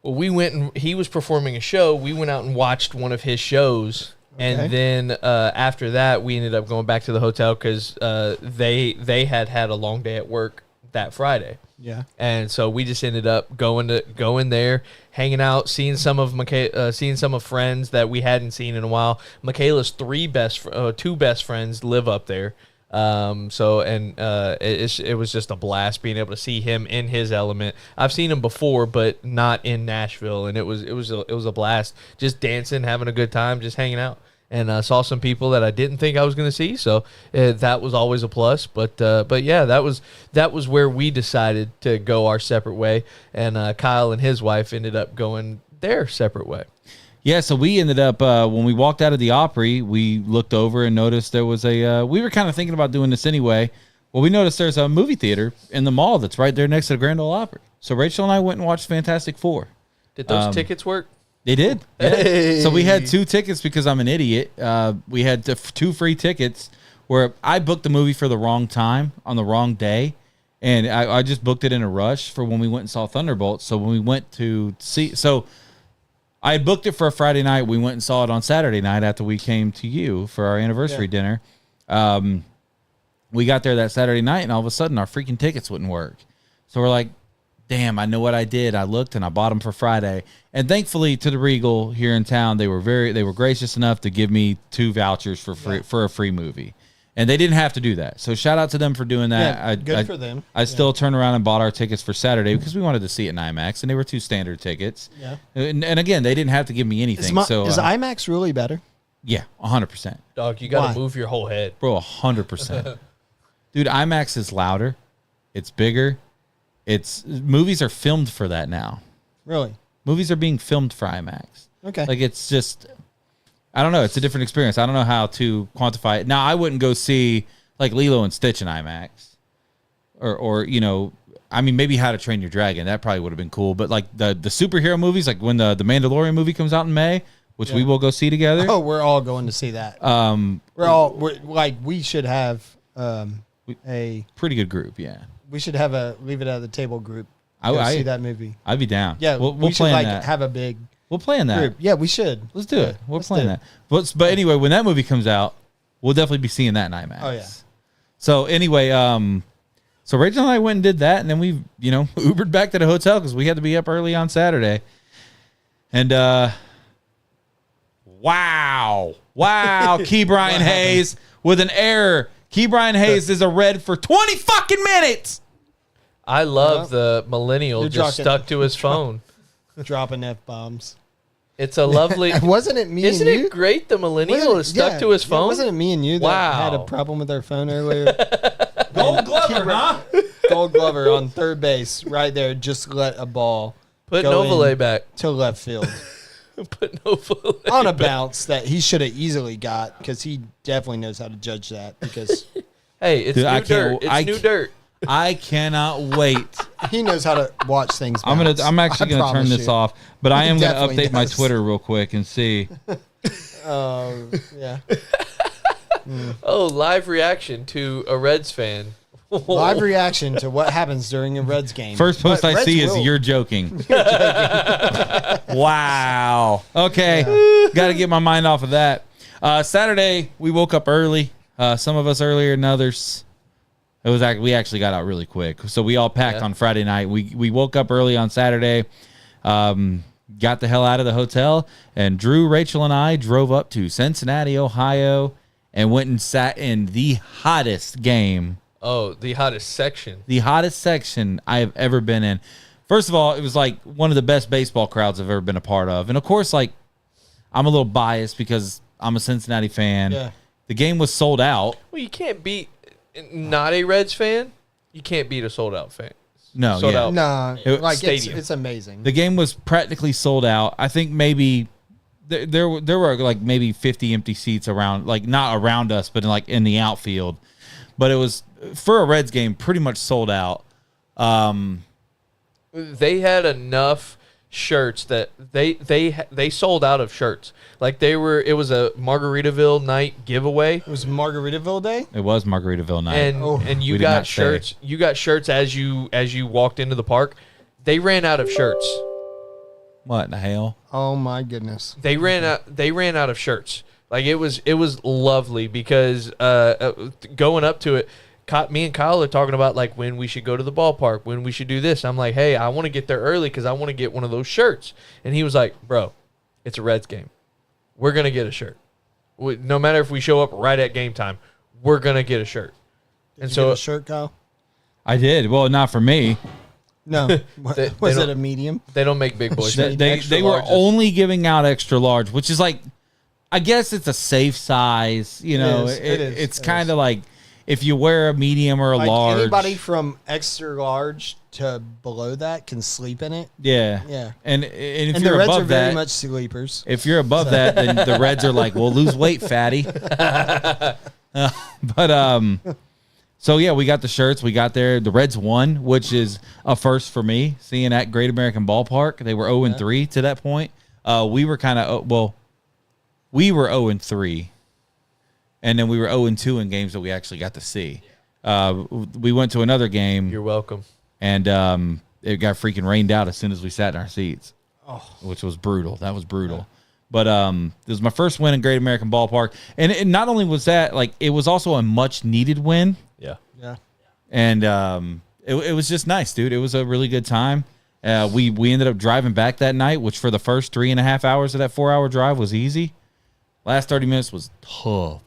Well, we went and he was performing a show. We went out and watched one of his shows. Okay. And then after that, we ended up going back to the hotel because they had a long day at work that Friday. Yeah. And so we just ended up going there, hanging out, seeing some of friends that we hadn't seen in a while. Michaela's 2 best friends live up there. It was just a blast being able to see him in his element. I've seen him before, but not in Nashville, and it was a blast. Just dancing, having a good time, just hanging out. And I saw some people that I didn't think I was going to see, so that was always a plus. But yeah, that was where we decided to go our separate way, and Kyle and his wife ended up going their separate way. Yeah, so we ended up, when we walked out of the Opry, we looked over and noticed there was we were kind of thinking about doing this anyway. Well, we noticed there's a movie theater in the mall that's right there next to the Grand Ole Opry. So Rachel and I went and watched Fantastic Four. Did those tickets work? They did. Yeah. Hey. So we had 2 tickets because I'm an idiot. We had 2 free tickets where I booked the movie for the wrong time on the wrong day. And I just booked it in a rush for when we went and saw Thunderbolt. So when we went to see... So I had booked it for a Friday night. We went and saw it on Saturday night after we came to you for our anniversary dinner. We got there that Saturday night, and all of a sudden our freaking tickets wouldn't work. So we're like, damn, I know what I did. I looked and I bought them for Friday. And thankfully to the Regal here in town, they were gracious enough to give me 2 vouchers for free for a free movie. And they didn't have to do that. So shout out to them for doing that. Yeah, good for them. I still turned around and bought our tickets for Saturday because we wanted to see it in IMAX, and they were 2 standard tickets. Yeah. And again, they didn't have to give me anything. Is So IMAX really better? yeah, 100%. Dog, you got Why? to move your whole head. Bro, 100%. Dude, IMAX is louder. It's bigger. Movies are filmed for that now. Really? Movies are being filmed for IMAX. Okay. Like, it's just, I don't know. It's a different experience. I don't know how to quantify it. Now, I wouldn't go see like Lilo and Stitch in IMAX, or you know, I mean, maybe How to Train Your Dragon. That probably would have been cool. But like the superhero movies, like when the Mandalorian movie comes out in May, which we will go see together. Oh, we're all going to see that. We should have a pretty good group. Yeah, we should have a leave it at the table group. I see that movie. I'd be down. Yeah, we'll we should plan that. have a big. We'll plan that. Group. Yeah, we should. Let's do it. We'll plan that. But anyway, when that movie comes out, we'll definitely be seeing that in IMAX. Oh yeah. So anyway, so Rachel and I went and did that, and then we, Ubered back to the hotel because we had to be up early on Saturday. And wow, Key Brian Hayes with an error. Key Brian Hayes is a red for 20 fucking minutes. I love the millennial You're just stuck to his phone. Dropping F-bombs. It's a lovely. Wasn't it me Isn't and you? it great the millennial is stuck to his phone? Wasn't it me and you that had a problem with our phone earlier? Gold Glover, huh? Gold Glover on third base right there just let a ball Put go Novalay in back. to left field Put Novalay on a back. bounce that he should have easily got because he definitely knows how to judge that because Hey, it's Dude, new I dirt. can't- It's new dirt. I cannot wait. he knows how to watch things I'm bounce. I'm actually I gonna turn promise this you. off, but I He am gonna definitely update my does. Twitter real quick and see. Yeah. Oh, live reaction to a Reds fan. Live reaction to what happens during a Reds game. First post But I Reds see is will. you're joking. Wow. Okay. Got to get my mind off of that. Saturday we woke up early. Some of us earlier than others. We actually got out really quick. So we all packed on Friday night. We woke up early on Saturday. Got the hell out of the hotel, and Drew, Rachel, and I drove up to Cincinnati, Ohio, and went and sat in the hottest game. Oh, the hottest section. The hottest section I have ever been in. First of all, it was like one of the best baseball crowds I've ever been a part of. And of course, like, I'm a little biased because I'm a Cincinnati fan. Yeah. The game was sold out. Well, you can't beat not a Reds fan. You can't beat a sold out fan. No, Sold yeah. out. No, like Stadium. it's amazing. The game was practically sold out. I think maybe there were like maybe 50 empty seats around, like not around us, but like in the outfield. But it was, for a Reds game, pretty much sold out. They had enough shirts that they sold out of shirts. Like it was a Margaritaville night giveaway. It was Margaritaville Day. It was Margaritaville night. And you We did got not stay. shirts. You got shirts as you walked into the park. They ran out of shirts. What in the hell? Oh my goodness. They ran out of shirts. Like it was lovely because going up to it, me and Kyle are talking about like when we should go to the ballpark, when we should do this. I'm like, hey, I want to get there early because I want to get one of those shirts. And he was like, bro, it's a Reds game. We're gonna get a shirt. No matter if we show up right at game time, we're gonna get a shirt. Did you get a shirt, Kyle? I did. Well, not for me. No. They Was don't- it a medium? They don't make big boys. They Extra were larges. only giving out extra large, which is like, I guess it's a safe size. You know, is. It is. It's It kind is. of like if you wear a medium or a Like large. anybody from extra large to below that can sleep in it. Yeah. Yeah. And if And you're the Reds above are very that, much sleepers. if you're above that, then the Reds are like, well, lose weight, fatty. So yeah, we got the shirts. We got there. The Reds won, which is a first for me. Seeing at Great American Ballpark, they were 0-3 to that point. We were kind of we were 0-3, and then we were 0-2 in games that we actually got to see. We went to another game. You're welcome. And it got freaking rained out as soon as we sat in our seats, which was brutal. That was brutal. Yeah. But this was my first win in Great American Ballpark. And not only was that, like, it was also a much-needed win. Yeah. Yeah. And it was just nice, dude. It was a really good time. We ended up driving back that night, which for the first 3.5 hours of that 4-hour drive was easy. Last 30 minutes was tough.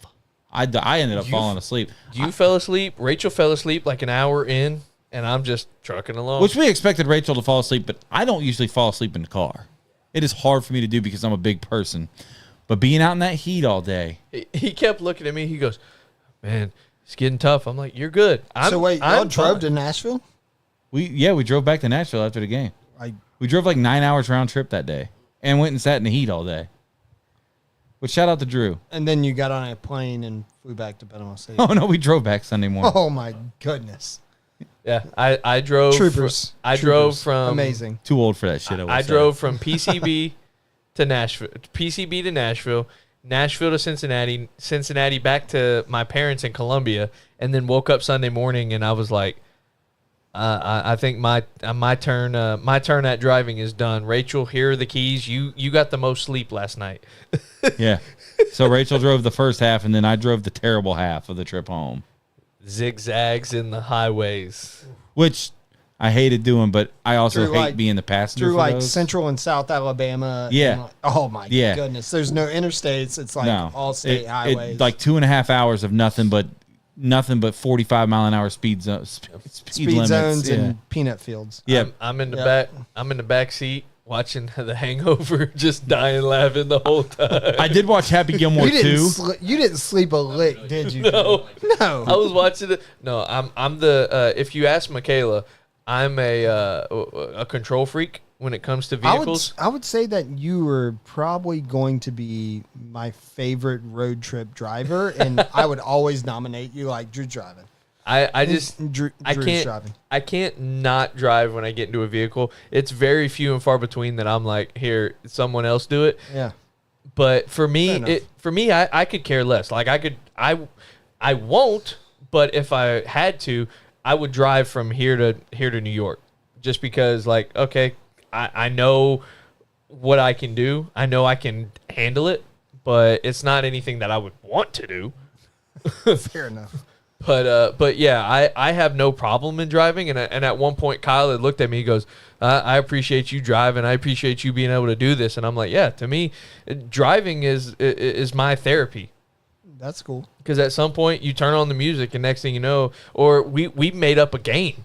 I ended up falling asleep. You fell asleep. Rachel fell asleep like an hour in, and I'm just trucking along. Which we expected Rachel to fall asleep, but I don't usually fall asleep in the car. It is hard for me to do because I'm a big person. But being out in that heat all day. He kept looking at me. He goes, man, it's getting tough. I'm like, you're good. So wait, y'all drove to Nashville? We drove back to Nashville after the game. We drove like 9 hours round trip that day and went and sat in the heat all day. But shout out to Drew. And then you got on a plane and flew back to Panama City. Oh no, we drove back Sunday morning. Oh my goodness. Yeah, I drove. Troopers. Drove from amazing. Too old for that shit. I drove from PCB to Nashville, Nashville to Cincinnati, Cincinnati back to my parents in Columbia, and then woke up Sunday morning and I was like, I think my turn at driving is done. Rachel, here are the keys. You got the most sleep last night. Yeah. So Rachel drove the first half, and then I drove the terrible half of the trip home. Zigzags in the highways, which I hated doing, but I also Through, hate like- being the passenger. Through for like those. Central and South Alabama. Yeah. and, like, oh my Yeah. goodness. There's no interstates. It's like No. all state highways. Like 2.5 hours of nothing but 45-mile-an-hour speed limits. speed zones Yeah. and peanut fields. Yeah. I'm in the Yeah. back. I'm in the back seat watching The Hangover, just dying laughing the whole time. I did watch Happy Gilmore too. You didn't sleep a lick, did you? No. No. I was watching it. No, I'm the. If you ask Michaela, I'm a control freak when it comes to vehicles. I would say that you were probably going to be my favorite road trip driver, and I would always nominate you like Drew driving. I just Drew's I can't driving. I can't not drive when I get into a vehicle. It's very few and far between that I'm like, here, someone else do it. Yeah. But for me, Fair enough. I could care less. Like I won't. But if I had to, I would drive from here to New York, just because like, okay, I know what I can do. I know I can handle it, but it's not anything that I would want to do. Fair enough. But yeah, I have no problem in driving. And at one point, Kyle had looked at me. He goes, I appreciate you driving. I appreciate you being able to do this. And I'm like, yeah, to me, driving is my therapy. That's cool. Because at some point you turn on the music and next thing you know, or we made up a game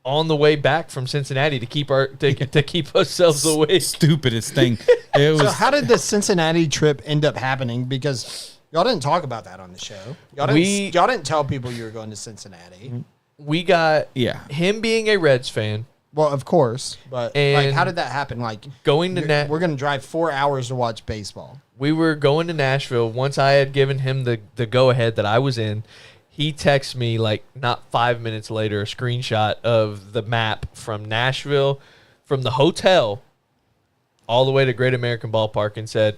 on the way back from Cincinnati to keep to keep ourselves awake. Stupidest thing. It was So how did the Cincinnati trip end up happening? Because y'all didn't talk about that on the show. Y'all didn't tell people you were going to Cincinnati. We got yeah. him being a Reds fan, Well, of course, but like, And how did that happen? Like going to we're going to drive 4 hours to watch baseball. we were going to Nashville. Once I had given him the go ahead that I was in, he texted me like not 5 minutes later a screenshot of the map from Nashville, from the hotel all the way to Great American Ballpark, and said,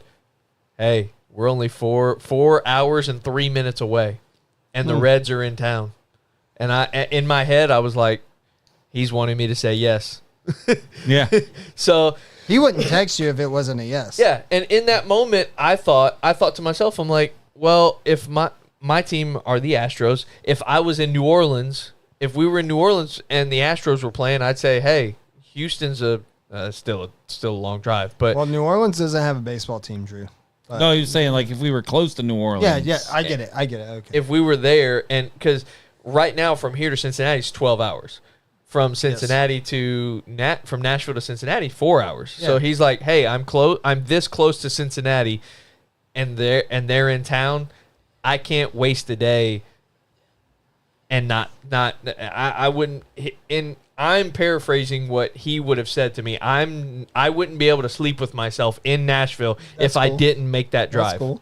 "Hey, we're only 4 hours and 3 minutes away, and the Reds are in town." And in my head I was like, he's wanting me to say yes. Yeah. So He wouldn't text you if it wasn't a yes. yeah, and in that moment, I thought to myself, I'm like, well, if my team are the Astros, if I was in New Orleans, if we were in New Orleans and the Astros were playing, I'd say, hey, Houston's still a long drive, but Well, New Orleans doesn't have a baseball team, Drew. But No, he was saying like if we were close to New Orleans. yeah, I get it. Okay. if we were there, and because right now from here to Cincinnati is 12 hours. From Cincinnati from Nashville to Cincinnati, 4 hours. Yeah. So he's like, "Hey, I'm this close to Cincinnati, and they're in town. I can't waste a day and not. I wouldn't. And I'm paraphrasing what he would have said to me. I wouldn't be able to sleep with myself in Nashville if I cool. didn't make that drive. That's cool.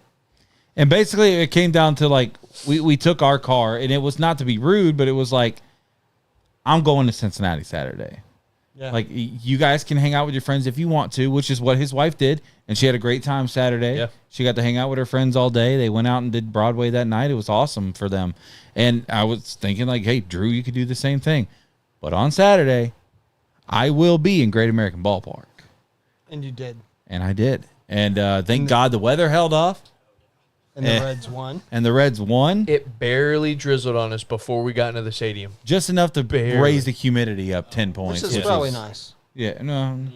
And basically it came down to like we took our car, and it was not to be rude, but it was like, I'm going to Cincinnati Saturday. Yeah. Like, you guys can hang out with your friends if you want to, which is what his wife did. And she had a great time Saturday. Yeah. She got to hang out with her friends all day. They went out and did Broadway that night. It was awesome for them. And I was thinking like, hey, Drew, you could do the same thing. But on Saturday, I will be in Great American Ballpark. And you did. And I did. And thank God the weather held off. And the Reds won. And the Reds won. It barely drizzled on us before we got into the stadium. Just enough to Barely. raise the humidity up 10 points. This is probably nice. Yeah, no.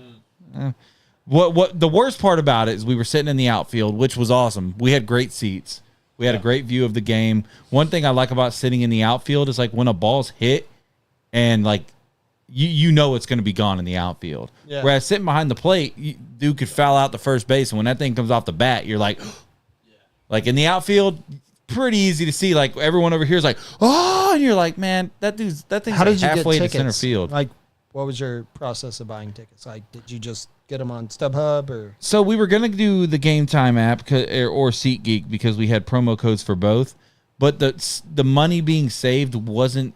What the worst part about it is we were sitting in the outfield, which was awesome. We had great seats. We had a great view of the game. One thing I like about sitting in the outfield is like when a ball's hit and like you know it's going to be gone in the outfield. Yeah. Whereas sitting behind the plate, dude could foul out the first base, and when that thing comes off the bat, you're like, like in the outfield, pretty easy to see. Like everyone over here is like, oh, and you're like, man, that thing's How did you halfway get to center tickets? field. Like, what was your process of buying tickets? Like, did you just get them on StubHub or? So we were gonna do the Game Time app or SeatGeek because we had promo codes for both, but the money being saved wasn't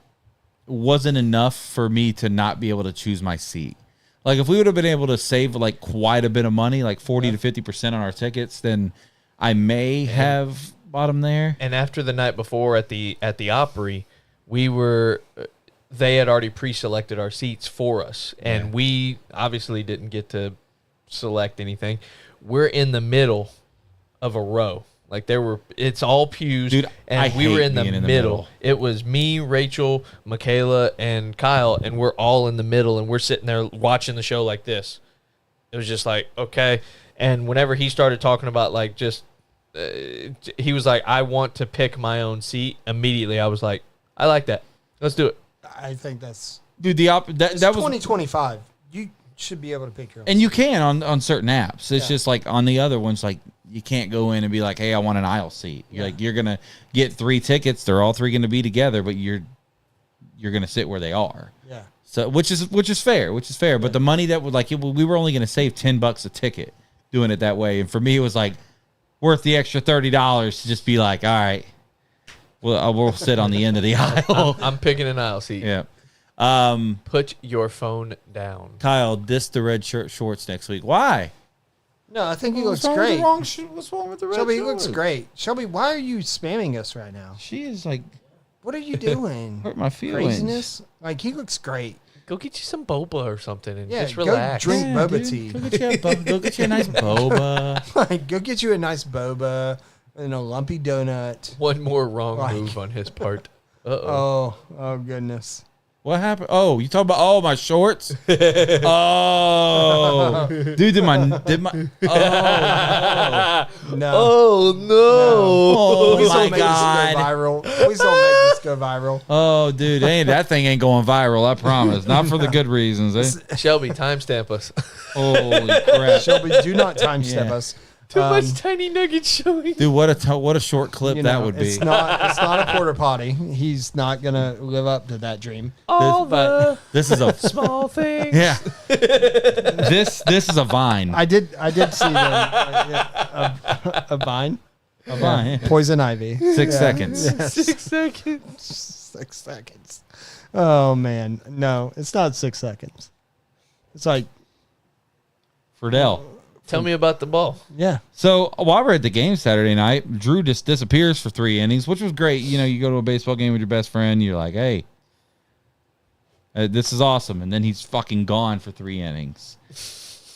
enough for me to not be able to choose my seat. Like if we would have been able to save like quite a bit of money, like 40 to 50% on our tickets, then I may have bought them there. And after the night before at the Opry, they had already pre-selected our seats for us, and we obviously didn't get to select anything. We're in the middle of a row. Like it's all pews, dude, and we were in the middle. It was me, Rachel, Michaela, and Kyle, and we're all in the middle, and we're sitting there watching the show like this. It was just like, okay. And whenever he started talking about like just, he was like, I want to pick my own seat. Immediately, I was like, I like that. Let's do it. I think that's Dude, that was 2025. You should be able to pick your own. And you can on certain apps. It's Yeah. just like on the other ones, like you can't go in and be like, hey, I want an aisle seat. Yeah. Like you're gonna get 3 tickets. They're all 3 gonna be together, but you're gonna sit where they are. Yeah. So which is fair. But the money that would we were only gonna save $10 a ticket doing it that way. And for me, it was like worth the extra $30 to just be like, all right, we'll sit on the end of the aisle. I'm picking an aisle seat. Yeah. Put your phone down. Kyle, diss the red shorts next week. Why? No, I think he looks What's wrong with great. the wrong what's wrong with the red Shelby, he shorts? looks great. Shelby, why are you spamming us right now? She is like What are you doing? hurt my feelings. Craziness? Like, he looks great. Go get you some boba or something and Yeah, just go relax. drink boba dude. tea. Go get you a nice boba. Like, go get you a nice boba and a lumpy donut. One more wrong Like- move on his part. Uh-oh. Oh goodness. What happened? Oh, you talking about my shorts? Oh, dude, did my No. Oh, no. oh Please my don't make god. this go viral. Please don't make this go viral. Oh, dude, that thing ain't going viral. I promise. Not for the good reasons. Eh? Shelby, timestamp us. Holy crap, Shelby, do not timestamp Yeah. us. Too much tiny nugget showing. dude! What a short clip You that know, would be. It's not a porta potty. He's not gonna live up to that dream. All the This is a small things. yeah. This is a vine. I did see a vine. A vine. Yeah. Poison ivy. 6 seconds. Yes. 6 seconds. 6 seconds. Oh man, no, it's not 6 seconds. It's like, Friedel. Tell me about the ball. yeah, So while we're at the game Saturday night, Drew just disappears for 3 innings, which was great. You know, you go to a baseball game with your best friend, you're like, hey, this is awesome. And then he's fucking gone for 3 innings.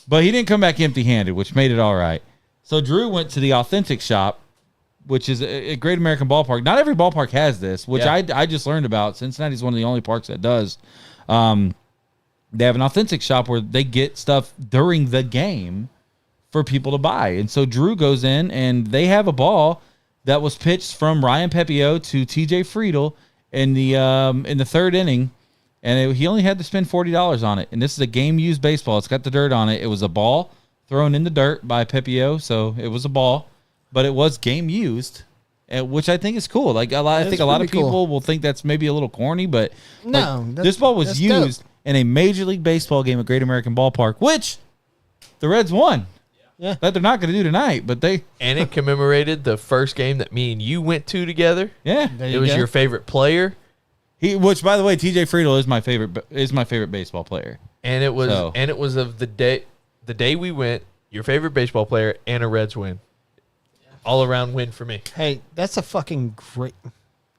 But he didn't come back empty-handed, which made it all right. So Drew went to the Authentic Shop, which is a Great American Ballpark. Not every ballpark has this, which Yeah. I just learned about. Cincinnati's one of the only parks that does. They have an Authentic Shop where they get stuff during the game for people to buy. And so Drew goes in and they have a ball that was pitched from Ryan Pepio to TJ Friedel in the 3rd inning. And he only had to spend $40 on it. And this is a game used baseball. It's got the dirt on it. It was a ball thrown in the dirt by Pepio. So it was a ball, but it was game used, which I think is cool. Like I think a lot of pretty cool. people will think that's maybe a little corny, but No, like, that's- this ball was that's used in a Major League Baseball game at Great American Ballpark, which the Reds won. Yeah. That they're not going to do tonight, but they, And it commemorated the first game that me and you went to together. yeah. There It you was go. your favorite player. Which by the way, TJ Friedel is my favorite baseball player. And it was So- of the day we went, your favorite baseball player and a Reds win. All around win for me. Hey, that's a fucking great.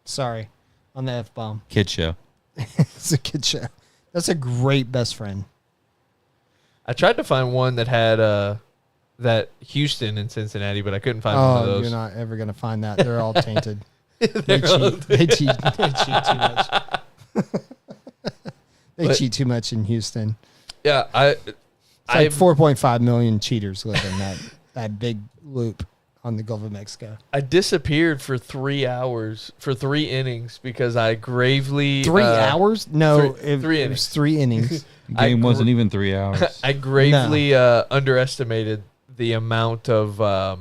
Sorry, on the F-bomb. Kid show. It's a kid show. That's a great best friend. I tried to find one that had that Houston and Cincinnati, but I couldn't find one of Oh, those. you're not ever gonna find that. They're all tainted. They They're all cheat. They cheat. They cheat too much. They But- cheat too much in Houston. Yeah, It's like 4.5 million cheaters live in that big loop on the Gulf of Mexico. I disappeared for 3 hours for 3 innings because I gravely 3 hours? No, three it was 3 innings. The I game gr- wasn't even 3 hours. I gravely underestimated the amount of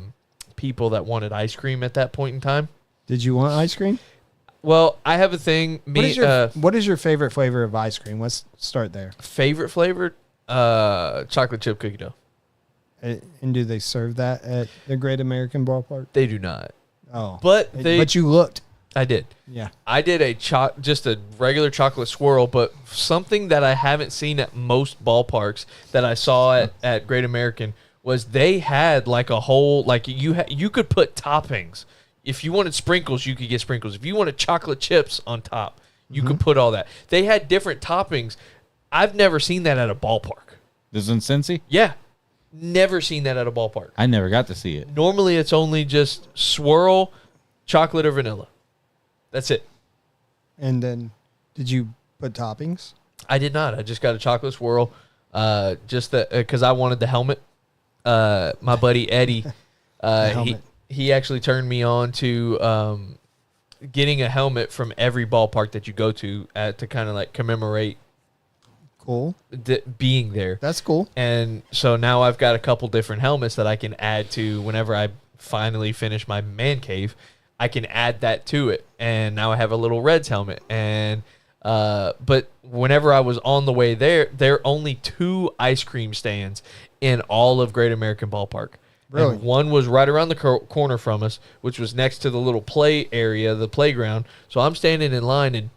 people that wanted ice cream at that point in time. Did you want ice cream? Well, I have a thing. What is your favorite flavor of ice cream? Let's start there. Favorite flavor? Chocolate chip cookie dough. And do they serve that at the Great American Ballpark? They do not. Oh, But you looked. I did. Yeah, I did just a regular chocolate swirl, but something that I haven't seen at most ballparks that I saw at Great American was they had like a whole, like you could put toppings. If you wanted sprinkles, you could get sprinkles. If you wanted chocolate chips on top, you could put all that. They had different toppings. I've never seen that at a ballpark. This is in Cincy? Yeah. Never seen that at a ballpark. I never got to see it. Normally, it's only just swirl, chocolate, or vanilla. That's it. And then, did you put toppings? I did not. I just got a chocolate swirl, just because I wanted the helmet. My buddy Eddie, he actually turned me on to getting a helmet from every ballpark that you go to kind of like commemorate. Cool. Being there. That's cool. And so now I've got a couple different helmets that I can add to whenever I finally finish my man cave. I can add that to it. And now I have a little Reds helmet. And but whenever I was on the way there are only 2 ice cream stands in all of Great American Ballpark. Really? And one was right around the corner from us, which was next to the little play area, the playground. So I'm standing in line, and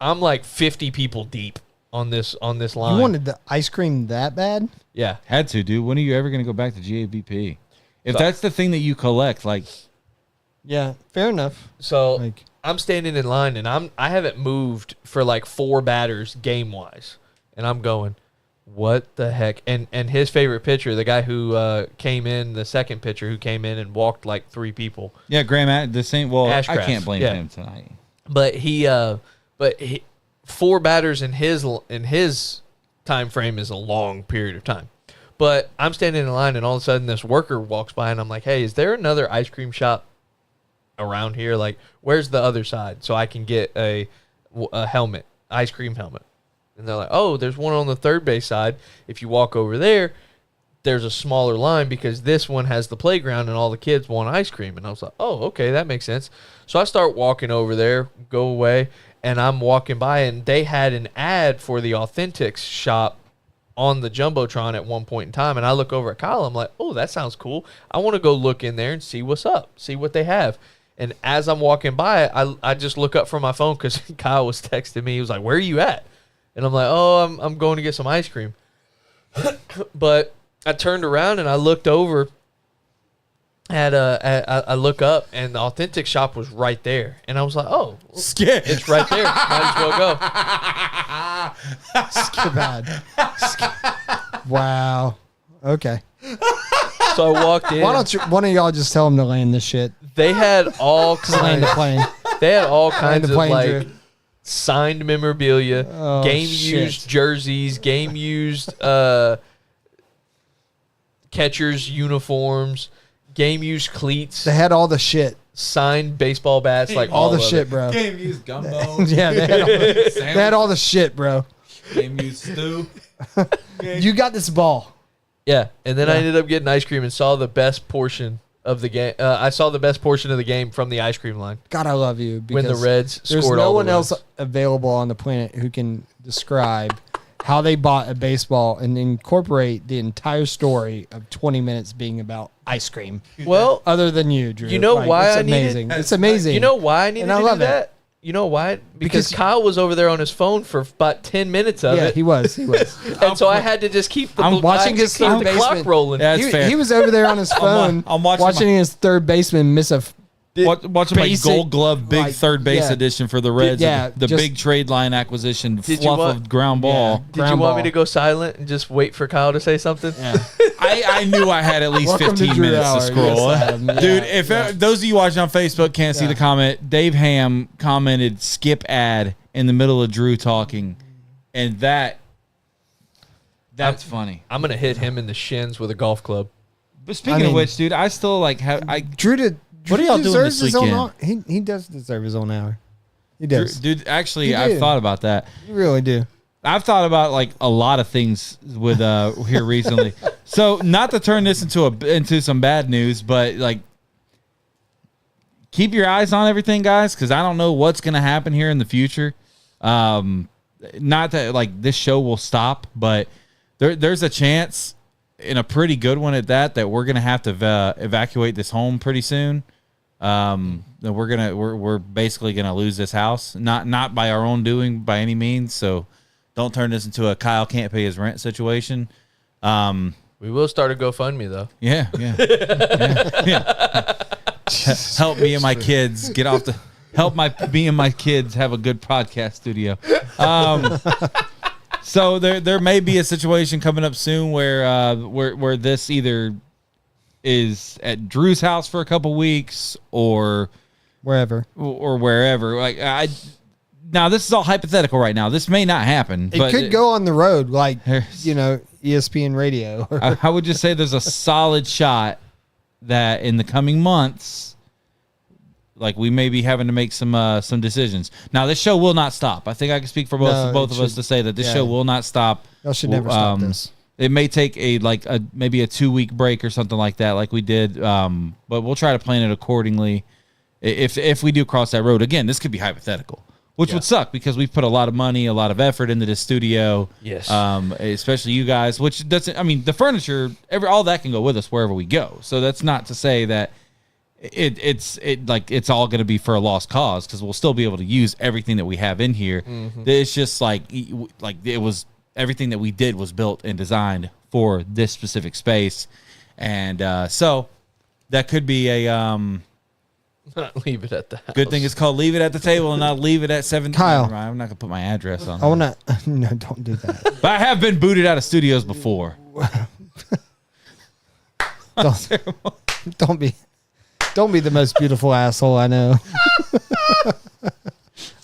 I'm like 50 people deep on this line. You wanted the ice cream that bad? Yeah. Had to, dude. When are you ever going to go back to GABP? If that's the thing that you collect, like... Yeah, fair enough. So I'm standing in line, and I haven't moved for like 4 batters game-wise. And I'm going, what the heck? And his favorite pitcher, the guy who came in, the second pitcher who came in and walked like 3 people. Yeah, Graham, the same... Well, Ashcraft. I can't blame him tonight. But he 4 batters in his time frame is a long period of time. But I'm standing in line, and all of a sudden this worker walks by, and I'm like, hey, is there another ice cream shop around here? Like, where's the other side so I can get a helmet, ice cream helmet? And they're like, oh, there's one on the third base side. If you walk over there, there's a smaller line because this one has the playground and all the kids want ice cream. And I was like, oh, okay, that makes sense. So I start walking over there, go away, and I'm walking by, and they had an ad for the Authentics shop on the Jumbotron at one point in time. And I look over at Kyle. I'm like, oh, that sounds cool. I want to go look in there and see what's up, see what they have. And as I'm walking by, I just look up from my phone because Kyle was texting me. He was like, where are you at? And I'm like, oh, I'm going to get some ice cream. But I turned around and I looked over I look up, and the Authentic shop was right there. And I was like, oh, it's right there. Might as well go. Skibad. Wow. Okay. So I walked in. Why don't one of y'all just tell them to land this shit? They had all Land kinds. the plane. They had all kinds of plane, like Drew. signed memorabilia, Oh, game-used shit. jerseys, game-used catchers' uniforms, game-used cleats, They had all the shit. signed baseball bats, like All the of shit, it. bro. Game used gumbo. Yeah, they had all the shit, bro. Game used stew. You got this ball. Yeah, and then I Yeah. ended up getting ice cream and saw the best portion of the game. I saw the best portion of the game from the ice cream line God, I love you. when the because Reds There's scored no all the one else runs. available on the planet who can describe how they bought a baseball and incorporate the entire story of 20 minutes being about ice cream. Well, Other than you, Drew. You know why it's I needed- amazing. It's amazing. you know why I needed And I to love do it. that? You know why? Because Because- Kyle was over there on his phone for about 10 minutes of Yeah, it. he was. He was. And so I had to just keep the I'm watching his keep third the clock baseman. rolling. Yeah, that's he, fair. he was over there on his phone I'm watching his third baseman miss a Watching my basic, Gold Glove big like, third base yeah. edition for the Reds. yeah, the just- big trade line acquisition, Did you fluff want- of ground ball. Did you ground want me ball. to go silent and just wait for Kyle to say something? Yeah. I knew I had at least Welcome to 15 Drew minutes Hour. to scroll. Yes, I am. Yeah, Dude, if yeah. those of you watching on Facebook can't see Yeah. the comment, Dave Ham commented skip ad in the middle of Drew talking. And that's funny. I'm going to hit him in the shins with a golf club. But speaking of which, dude, I still like have Drew What are y'all doing deserves this his own weekend? hour. He does deserve his own hour. He does. dude, actually You I've do. thought about that. You really do. I've thought about like a lot of things with here recently. So not to turn this into some bad news, but like keep your eyes on everything, guys, because I don't know what's going to happen here in the future. Not that like this show will stop, but there's a chance, and a pretty good one at that we're going to have to evacuate this home pretty soon. That we're basically going to lose this house, not by our own doing by any means. So don't turn this into a Kyle can't pay his rent situation. We will start a GoFundMe though. Yeah. Help me and my kids get off the. Help me and my kids have a good podcast studio. So there may be a situation coming up soon where this either is at Drew's house for a couple weeks or wherever. Like now this is all hypothetical right now. This may not happen. It could go on the road, like ESPN radio. I would just say there's a solid shot that in the coming months, like we may be having to make some decisions. Now this show will not stop. I think I can speak for both of us to say that this show will not stop. Y'all should never stop this. It may take maybe a 2-week break or something like that, like we did. But we'll try to plan it accordingly. If we do cross that road again, this could be hypothetical, which would suck because we've put a lot of money, a lot of effort into this studio. Yes. Especially you guys, which doesn't. I mean, the furniture, all that can go with us wherever we go. So that's not to say that it's all going to be for a lost cause because we'll still be able to use everything that we have in here. Mm-hmm. It's just like it was. Everything that we did was built and designed for this specific space. And so that could be a not leave it at the house. Good thing it's called Leave It at the Table and not Leave It at 7. Kyle. I'm not going to put my address on. I want to. No, don't do that. But I have been booted out of studios before. Don't be the most beautiful asshole I know.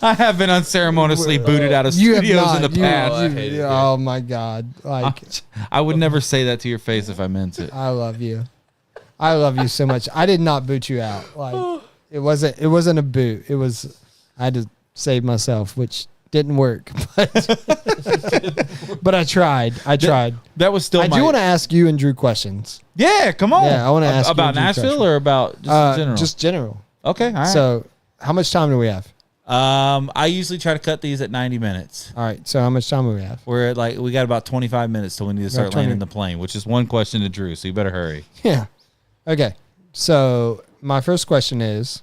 I have been unceremoniously booted out of studios in the past. Oh my God! Like I would never say that to your face if I meant it. I love you. I love you so much. I did not boot you out. Like it wasn't a boot. It was I had to save myself, which didn't work. But I tried. That was still. I do want to ask you and Drew questions. Yeah, come on. Yeah, I want to ask about you Nashville or about just general. Just general. Okay. All right. So, how much time do we have? I usually try to cut these at 90 minutes. All right. So how much time do we have? We're at we got about 25 minutes till we need to start landing the plane, which is one question to Drew. So you better hurry. Yeah. Okay. So my first question is,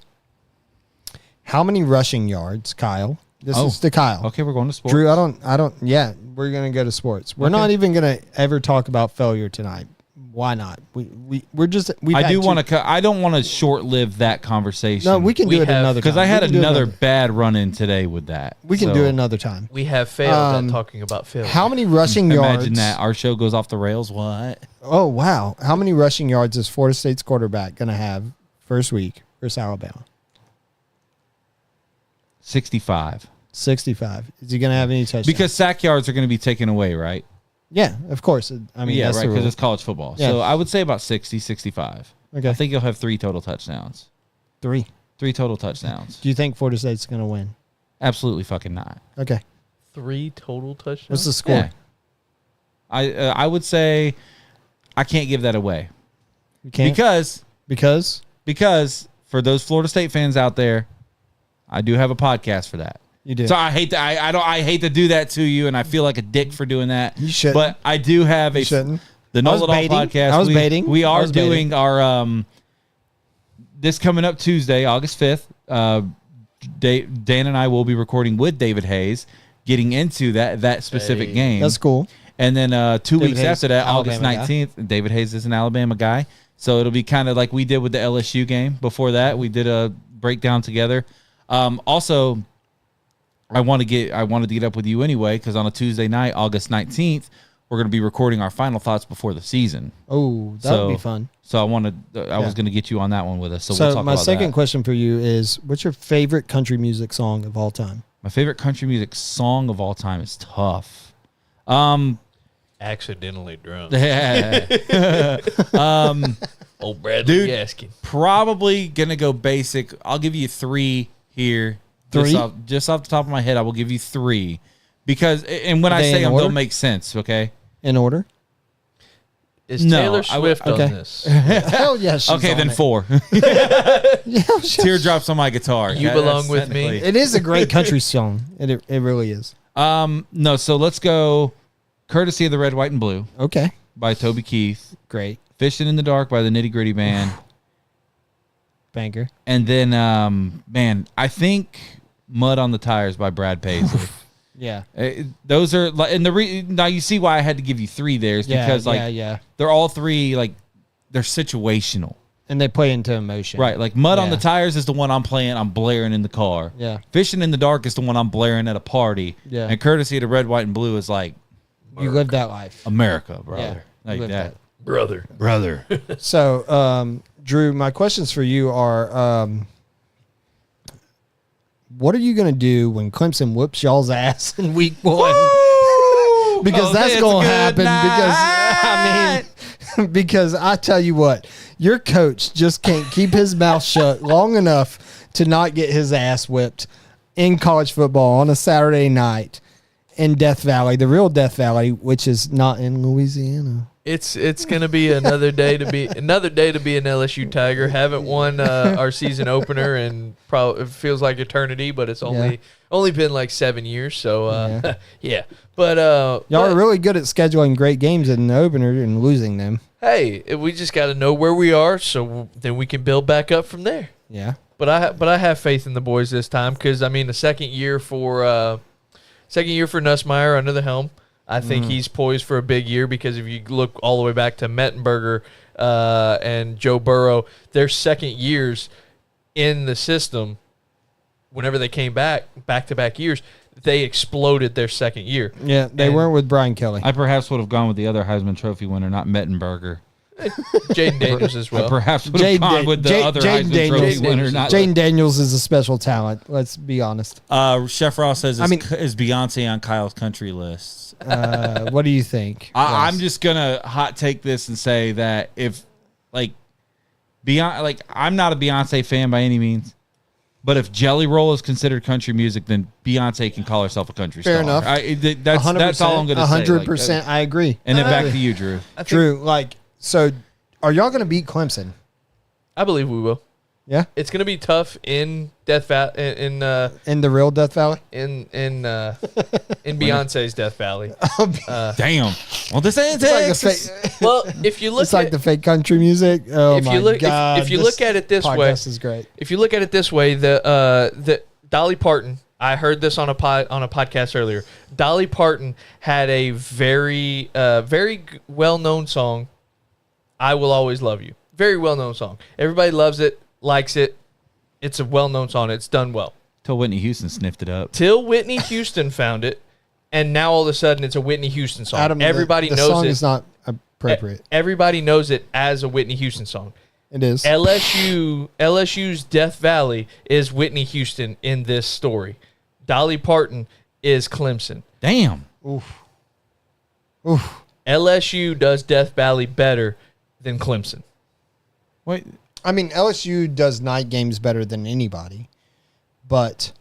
how many rushing yards, Kyle? This is to Kyle. Okay, we're going to sports. Drew, I don't. Yeah, we're gonna go to sports. We're not even gonna ever talk about failure tonight. Why not? We're just. I do want to. I don't want to short-live that conversation. No, we can do it another time. Because I had another bad run-in today with that. We can do it another time. We have failed at talking about failure. How many rushing yards? Imagine that our show goes off the rails. What? Oh wow! How many rushing yards is Florida State's quarterback gonna have first week versus Alabama? 65. 65. Is he gonna have any touchdowns? Because sack yards are going to be taken away, right? Yeah, of course. I mean, yeah, that's right, because it's college football. Yeah. So I would say about 60, 65. Okay. I think you'll have 3 total touchdowns. 3 total touchdowns. Do you think Florida State's going to win? Absolutely fucking not. Okay. 3 total touchdowns? What's the score? Yeah. I would say I can't give that away. You can't? Because for those Florida State fans out there, I do have a podcast for that. You do. So I hate to I hate to do that to you, and I feel like a dick for doing that. You shouldn't. But I do have the Know It All podcast. I was baiting. We are doing our this coming up Tuesday, August 5th. Dan and I will be recording with David Hayes, getting into that specific game. That's cool. And then 2 weeks Hayes, after that, Alabama August 19th, David Hayes is an Alabama guy. So it'll be kind of like we did with the LSU game. Before that, we did a breakdown together. Also, I wanted to get up with you anyway, because on a Tuesday night, August 19th, we're going to be recording our final thoughts before the season. Oh, that would be fun. So I was going to get you on that one with us. So we'll talk about my second that. question for you is, what's your favorite country music song of all time? My favorite country music song of all time is tough. Accidentally drunk. Old Bradley Gaskin. Probably going to go basic. I'll give you 3 here. 3? Just off the top of my head, I will give you 3. Because, and when I say them, they'll make sense, okay? In order? Is No, Taylor I would- Swift on okay. this? Hell yeah, she's Okay, on then it. 4. Yeah, she's- Teardrops on my guitar. You That- Belong that's With Me. technically- It is a great country song. It really is. No, so let's go Courtesy of the Red, White, and Blue Okay, by Toby Keith. great Fishing in the Dark by the Nitty Gritty Band. banger. And then, man, I think Mud on the Tires by Brad Paisley. Yeah, Those are like, and now you see why I had to give you 3 there is yeah, because yeah. they're all 3 like they're situational, And they play into emotion. right? Like Mud on Yeah. the Tires is the one I'm playing, I'm blaring in the car. Yeah. Fishing in the Dark is the one I'm blaring at a party. Yeah. And Courtesy of the Red, White, and Blue is like You live that life. America, Yeah, brother. Like live that, Brother. brother. So, Drew, my questions for you are: what are you going to do when Clemson whoops y'all's ass in week 1? Because Oh, that's it's going a to good happen. Because I tell you what, your coach just can't keep his mouth shut long enough to not get his ass whipped in college football on a Saturday night in Death Valley, the real Death Valley, which is not in Louisiana. It's gonna be another day to be an LSU Tiger. Haven't won our season opener and it feels like eternity, but it's only been like 7 years. So yeah. But Y'all are really good at scheduling great games in the opener and losing them. hey, we just got to know where we are, so then we can build back up from there. Yeah. But I have faith in the boys this time because I mean the second year for Nussmeier under the helm. I think he's poised for a big year because if you look all the way back to Mettenberger and Joe Burrow, their second years in the system, whenever they came back-to-back years, they exploded their second year. Yeah, they And- weren't with Brian Kelly. I perhaps would have gone with the other Heisman Trophy winner, not Mettenberger. Jaden Daniels as I well. perhaps would have gone with the other Jaden Heisman Daniels. Trophy winner, not Jaden Daniels is a special talent. Let's be honest. Chef Ross says, I mean- is Beyonce on Kyle's country list? What do you think? I'm Ross? just gonna hot take this and say that if I'm not a Beyonce fan by any means, but if Jelly Roll is considered country music, then Beyonce can call herself a country Fair star. enough. That's all I'm gonna say. 100%. I agree. And then back to you, Drew. I think- Drew, so are y'all going to beat Clemson? I believe we will. Yeah? It's going to be tough in Death Valley In the real Death Valley? in Beyonce's Death Valley. Damn. Well, this ain't It's like, Texas. Well, if you look it's like at the fake country music. Oh If my you look- if- God. if you look at it this way- podcast is great. if you look at it this way, the Dolly Parton, I heard this on a podcast earlier. Dolly Parton had a very well-known song, "I Will Always Love You." Very well-known song. Everybody loves it, likes it. It's a well-known song. It's done well. Till Whitney Houston sniffed it up. Till Whitney Houston found it, and now all of a sudden it's a Whitney Houston song. Adam, Everybody the knows song it. is not appropriate. Everybody knows it as a Whitney Houston song. It is. LSU's Death Valley is Whitney Houston in this story. Dolly Parton is Clemson. Damn. Oof. LSU does Death Valley better than Clemson. Wait. I mean, LSU does night games better than anybody, but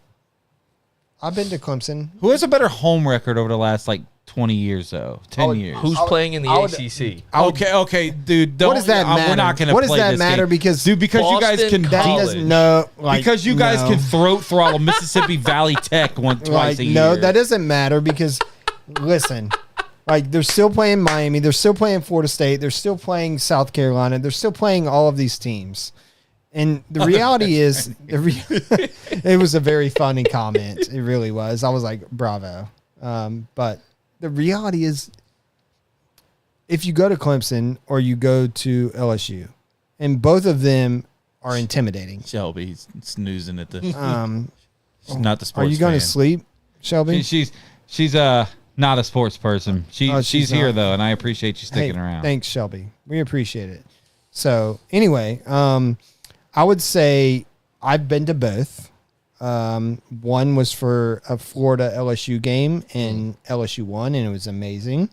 I've been to Clemson. Who has a better home record over the last 20 years though? 10 years. Who's playing in the I would- ACC? Okay, dude. Don't, What does that matter? We're not going to What does play that this matter? game. Because dude, because you guys Boston can that College. doesn't know. because you guys can throat throttle Mississippi Valley Tech twice a year. No, that doesn't matter because listen, they're still playing Miami, they're still playing Florida State, they're still playing South Carolina, they're still playing all of these teams. And the reality is, it was a very funny comment. It really was. I was like, bravo. But the reality is, if you go to Clemson or you go to LSU, and both of them are intimidating. Shelby's snoozing at the. She's Are not the sports. you going to fan. sleep, Shelby? She's not a sports person. She's she's here not. though, and I appreciate you sticking Hey, around. Thanks, Shelby. We appreciate it. So anyway, I would say I've been to both. One was for a Florida LSU game, and LSU won, and it was amazing.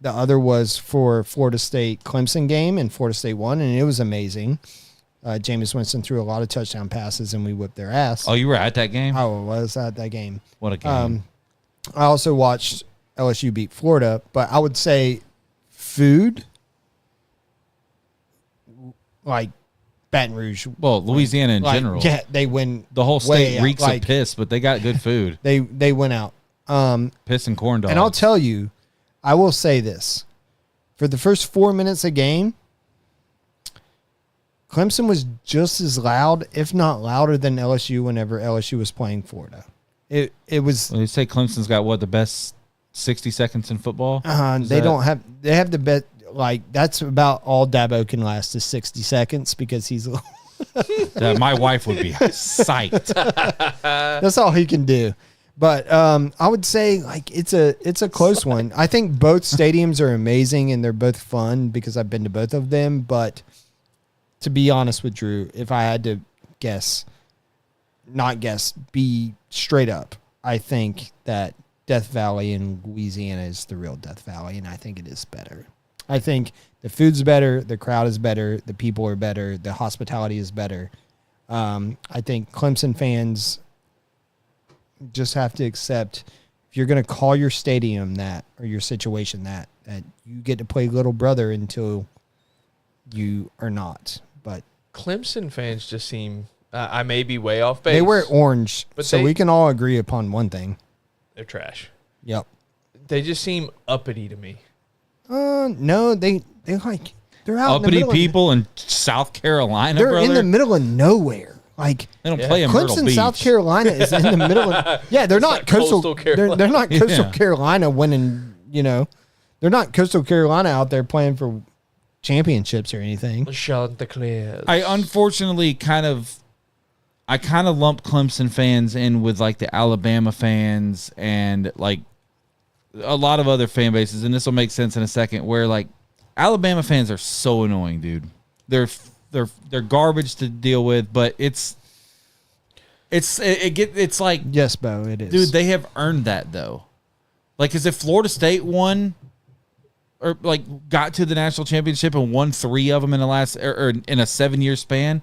The other was for Florida State Clemson game, and Florida State won, and it was amazing. Jameis Winston threw a lot of touchdown passes, and we whipped their ass. Oh, you were at that game? I was at that game. What a game! I also watched LSU beat Florida, but I would say food, like Baton Rouge. Well, Louisiana in general. Yeah, they win. The whole way state out. reeks Like, of piss, but they got good food. They went out. Piss and corn dogs. And I'll tell you, I will say this. For the first 4 minutes of game, Clemson was just as loud, if not louder, than LSU whenever LSU was playing Florida. It was. Well, you say Clemson's got what, the best 60 seconds in football? They have the best. Like, that's about all Dabo can last is 60 seconds because he's. My wife would be psyched. That's all he can do. But I would say like it's a close one. I think both stadiums are amazing and they're both fun because I've been to both of them. But to be honest with Drew, if I had to be straight up, I think that Death Valley in Louisiana is the real Death Valley, and I think it is better. I think the food's better, the crowd is better, the people are better, the hospitality is better. I think Clemson fans just have to accept if you're going to call your stadium that or your situation that you get to play little brother until you are not. But Clemson fans just seem, I may be way off base. they wear orange, but so they- we can all agree upon one thing. They're trash. Yep. They just seem uppity to me. No, they're like they're out in the Uppity middle people in South Carolina, they're brother. in the middle of nowhere. Like They don't play in Myrtle Clemson, Beach. South Carolina is in the middle of. Yeah, they're not like coastal. coastal Carolina. They're not coastal Yeah. Carolina winning. They're not coastal Carolina out there playing for championships or anything. Chanticleers. I unfortunately kind of lump Clemson fans in with like the Alabama fans and like a lot of other fan bases, and this will make sense in a second, where like Alabama fans are so annoying, dude. They're garbage to deal with, but it's like, Yes, Bo, it is. dude, they have earned that though. Like, as if Florida State won or like got to the national championship and won 3 of them in the last or in a 7-year span,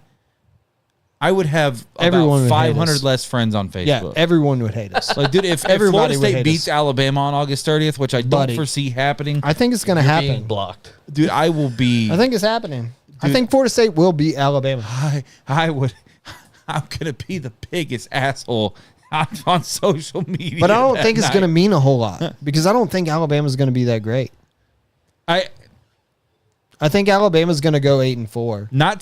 I would have Everyone would about hate 500 us. less friends on Facebook. Yeah, everyone would hate us. Like, dude, if Everybody Florida would State hate beats us. Alabama on August 30th, which I don't Buddy. foresee happening, I think it's going to You're being happen. blocked. dude, I will be. I think it's happening. I Dude. think Florida State will beat Alabama. I'm gonna be the biggest asshole on social media. But I don't that think it's night. going to mean a whole lot because I don't think Alabama's going to be that great. I think Alabama's going to go 8-4. Not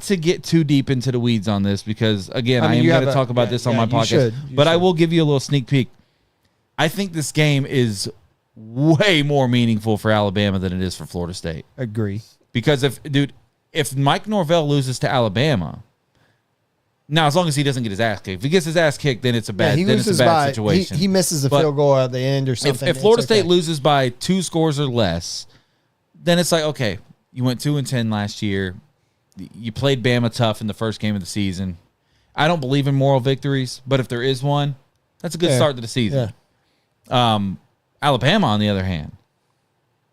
to get too deep into the weeds on this, because again, I mean, I am you going have to a- talk about yeah, this on yeah, my you podcast. should. You But I should. will give you a little sneak peek. I think this game is way more meaningful for Alabama than it is for Florida State. Agree. Because if Mike Norvell loses to Alabama, now as long as he doesn't get his ass kicked, if he gets his ass kicked, then it's a bad, he then it's a loses bad by situation. He misses a But field goal at the end or something. if it's Florida okay. State loses by 2 scores or less, then it's like, okay, you went 2-10 last year. You played Bama tough in the first game of the season. I don't believe in moral victories, but if there is one, that's a good Yeah. start to the season. Alabama, on the other hand,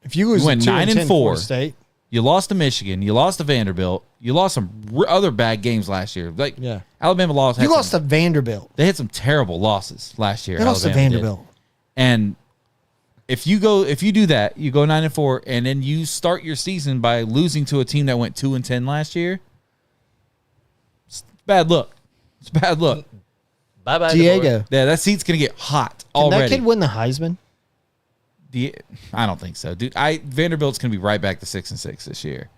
if you lose you went to 9-4. Florida State, you lost to Michigan, you lost to Vanderbilt, you lost some other bad games last year. Like, Yeah. Alabama lost. you lost to Vanderbilt. They had some terrible losses last year. They lost to Alabama did. Vanderbilt. And if you do that, you go 9-4, and then you start your season by losing to a team that went 2-10 last year. It's bad look. It's bad look. Bye bye, Diego, Yeah, that seat's gonna get hot can already. that kid win the Heisman? I don't think so, dude. Vanderbilt's gonna be right back to 6-6 this year.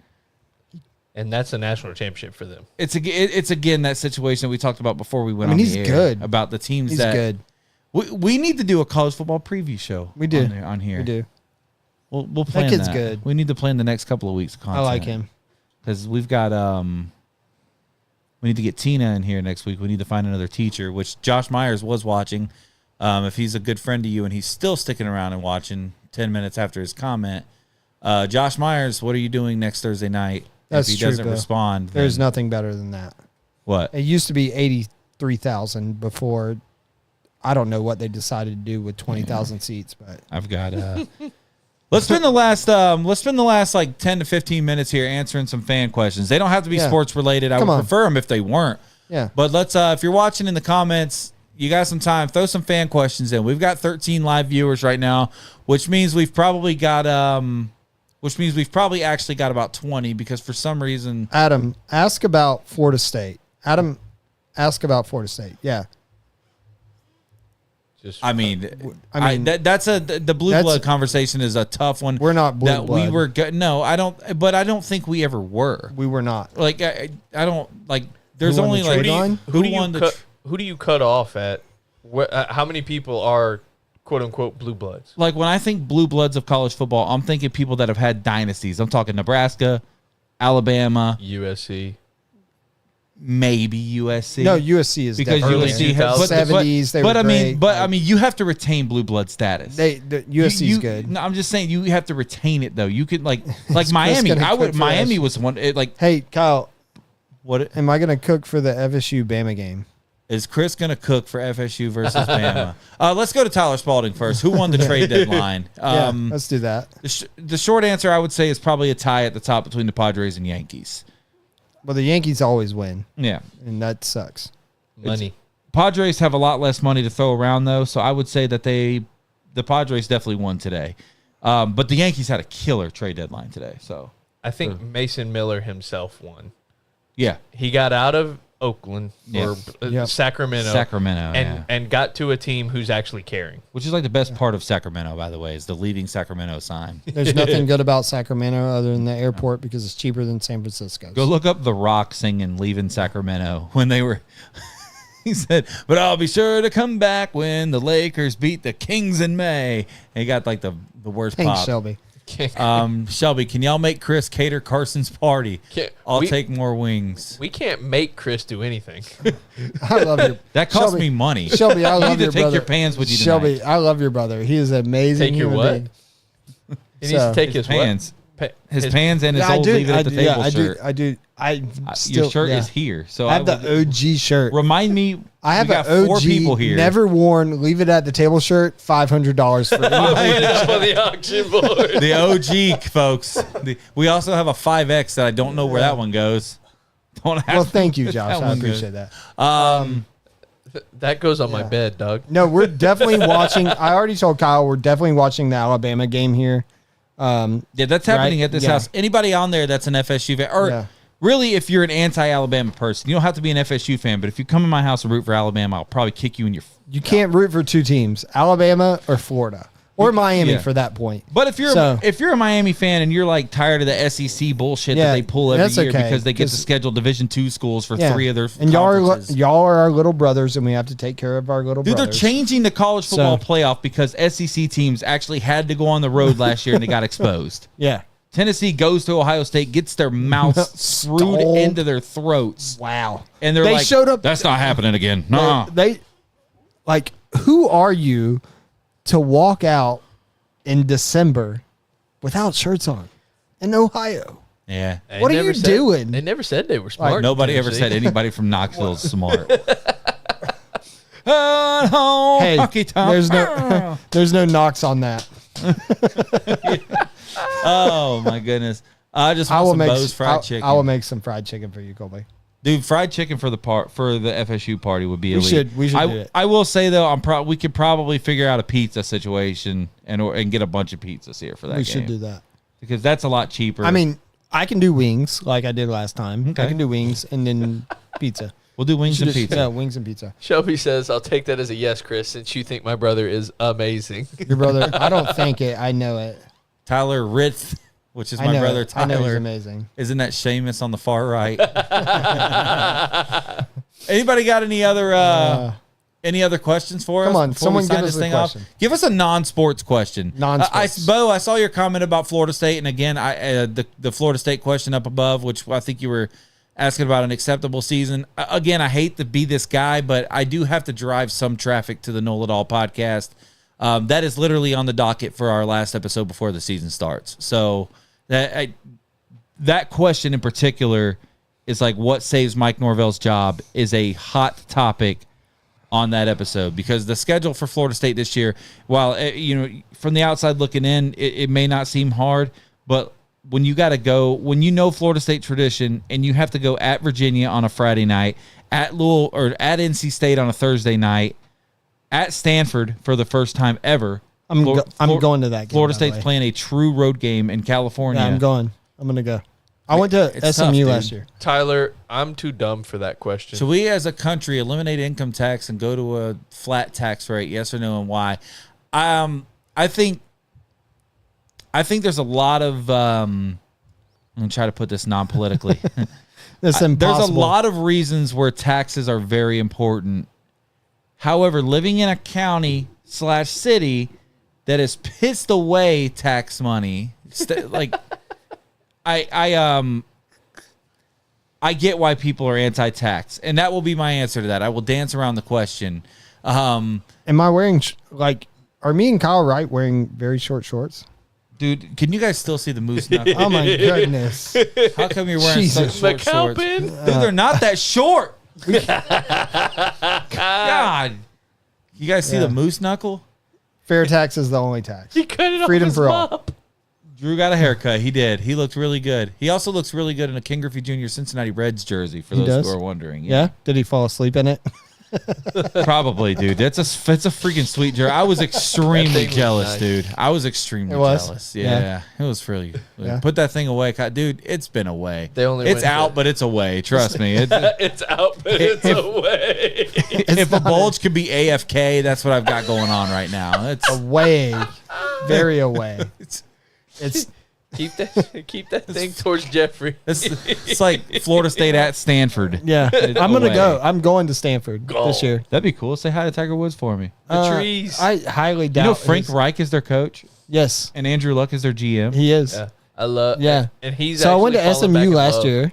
And that's a national championship for them. It's again that situation that we talked about before we went I mean, on he's the air good. about the teams He's that good. We need to do a college football preview show. We do. on here. We do. We'll plan kid's that. good. We need to plan the next couple of weeks of content. I like him. Because we've got we need to get Tina in here next week. We need to find another teacher, which Josh Myers was watching. If he's a good friend to you and he's still sticking around and watching 10 minutes after his comment, Josh Myers, what are you doing next Thursday night? That's if he true, doesn't Bill. respond, There's then nothing better than that. what? It used to be 83,000 before. I don't know what they decided to do with 20,000 seats, but I've got let's spend the last like 10 to 15 minutes here answering some fan questions. They don't have to be Yeah. sports related. I Come would on. prefer them if they weren't. yeah. But let's if you're watching in the comments, you got some time, throw some fan questions in. We've got 13 live viewers right now, which means we've probably got which means we've probably actually got about 20 because for some reason. Adam, ask about Florida State. Adam, ask about Florida State. Yeah. I mean, that's the blue blood conversation is a tough one. We're not blue blood. We were no, I don't. But I don't think we ever were. We were not. Like I don't like. There's only the like trade line? Who do you cut off at? How many people are quote unquote blue bloods? Like when I think blue bloods of college football, I'm thinking people that have had dynasties. I'm talking Nebraska, Alabama, USC. Maybe USC. No, USC is because definitely USC has 70s. They but were I mean, great. I mean, you have to retain blue blood status. USC is good. No, I'm just saying you have to retain it though. You could like Miami. Miami was one. Hey, Kyle, what am I going to cook for the FSU Bama game? Is Chris going to cook for FSU versus Bama? Let's go to Tyler Spalding first. Who won the trade deadline? Yeah, let's do that. The short answer I would say is probably a tie at the top between the Padres and Yankees. Well, the Yankees always win. Yeah. And that sucks. Money. Padres have a lot less money to throw around, though, so I would say that the Padres definitely won today. But the Yankees had a killer trade deadline today. So I think Mason Miller himself won. Yeah. He got out of Oakland or Sacramento, and got to a team who's actually caring. Which is like the best part of Sacramento, by the way, is the leaving Sacramento sign. There's nothing good about Sacramento other than the airport because it's cheaper than San Francisco. Go look up The Rock singing "Leaving Sacramento" when they were. He said, "But I'll be sure to come back when the Lakers beat the Kings in May." And he got like the worst Thanks, pop. Shelby. Shelby, can y'all make Chris cater Carson's party? I'll take more wings. We can't make Chris do anything. I love your. That costs me money. Shelby, I love you need your to take brother. your pans with you tonight. Shelby, I love your brother. He is an amazing. Take your human what? being. He needs to take his pans. His pans and his old leave it at the table shirt. I do. Your shirt is here. So I have the OG shirt. Remind me. I have we got an OG, 4 people here. never worn, leave it at the table shirt, $500 for Put it up on the auction board. The OG, folks. We also have a 5X that I don't know where that one goes. Don't ask Well, thank you, me Josh. where that I one appreciate goes. that. That goes on my bed, Doug. No, we're definitely watching. I already told Kyle we're definitely watching the Alabama game here. Yeah, that's happening at this house. Anybody on there that's an FSU fan, or really, if you're an anti-Alabama person, you don't have to be an FSU fan, but if you come in my house and root for Alabama, I'll probably kick you in your. You can't root for 2 teams: Alabama or Florida or Miami for that point. But if you're a Miami fan and you're like tired of the SEC bullshit that they pull every year because they get to schedule Division II schools for 3 of their and conferences. y'all are our little brothers, and we have to take care of our little brothers. They're changing the college football playoff because SEC teams actually had to go on the road last year and they got exposed. Yeah. Tennessee goes to Ohio State, gets their mouths screwed into their throats. Wow. And they showed up. That's not happening again. They like, who are you to walk out in December without shirts on in Ohio? Yeah. What are you doing? They never said they were smart. Like, nobody ever said anybody from Knoxville is smart. Hockey time. There's no knocks on that. Oh my goodness! I just want some Bo's fried chicken. I will make some fried chicken for you, Colby. Dude, fried chicken for the FSU party would be elite. We should do it. I will say though, we could probably figure out a pizza situation and get a bunch of pizzas here for that. We should do that because that's a lot cheaper. I mean, I can do wings like I did last time. Okay. I can do wings and then pizza. We'll do wings and pizza. Yeah, wings and pizza. Shelby says, "I'll take that as a yes, Chris, since you think my brother is amazing." Your brother? I don't think it. I know it. Tyler Ritz, which is my brother Tyler. I know he's amazing. Isn't that Seamus on the far right? Anybody got any other questions for us? Come on, before someone we sign give us this a thing question. off? Give us a non-sports question. Non-sports. Bo, I saw your comment about Florida State, and again, the Florida State question up above, which I think you were asking about an acceptable season. Again, I hate to be this guy, but I do have to drive some traffic to the Know It All podcast. That is literally on the docket for our last episode before the season starts. So that question in particular is like what saves Mike Norvell's job is a hot topic on that episode because the schedule for Florida State this year, while from the outside looking in, it may not seem hard, but when you got to go, when you know Florida State tradition and you have to go at Virginia on a Friday night, at Louisville or at NC State on a Thursday night, at Stanford for the first time ever I'm going to that game. Florida by the State's way. playing a true road game in California. Yeah, I'm going. I'm going to go. I went to It's SMU tough, last dude. year. Tyler, I'm too dumb for that question. Should we, as a country, eliminate income tax and go to a flat tax rate? Yes or no, and why? I think there's a lot of. I'm gonna try to put this non-politically. That's There's a impossible. lot of reasons where taxes are very important. However, living in a county/city that has pissed away tax money, like I get why people are anti-tax, and that will be my answer to that. I will dance around the question. Am I wearing are me and Kyle Wright wearing very short shorts? Dude, can you guys still see the moose knuckle? Oh my goodness. How come you're wearing such Jesus. short shorts? McAlpin? Dude, they're not that short. God. You guys see Yeah. the moose knuckle? Fair tax is the only tax. He cut it Freedom off his for all. mop. Drew got a haircut. He did. He looked really good. He also looks really good in a King Griffey Jr. Cincinnati Reds jersey, for He those does? who are wondering. Yeah? Did he fall asleep in it? Probably, dude. It's a freaking sweet jersey. I was That extremely thing was jealous, nice. dude. I was extremely It was? jealous. Yeah. Yeah. It was really. Yeah. Put that thing away. Dude, it's been away. They only It's went out, to- but it's away. Trust me. It's out, but it's away. If a bulge could be AFK, that's what I've got going on right now. It's Away. Very away. it's It's keep that thing towards Jeffrey. it's like Florida State at Stanford. yeah. It's I'm gonna away. go. I'm going to Stanford this year. That'd be cool. Say hi to Tiger Woods for me. The trees. I highly doubt. You know Frank his- Reich is their coach Yes, and Andrew Luck is their GM. he is. Yeah, I love. Yeah. and he's. So I went to actually fallen back SMU in last love. year.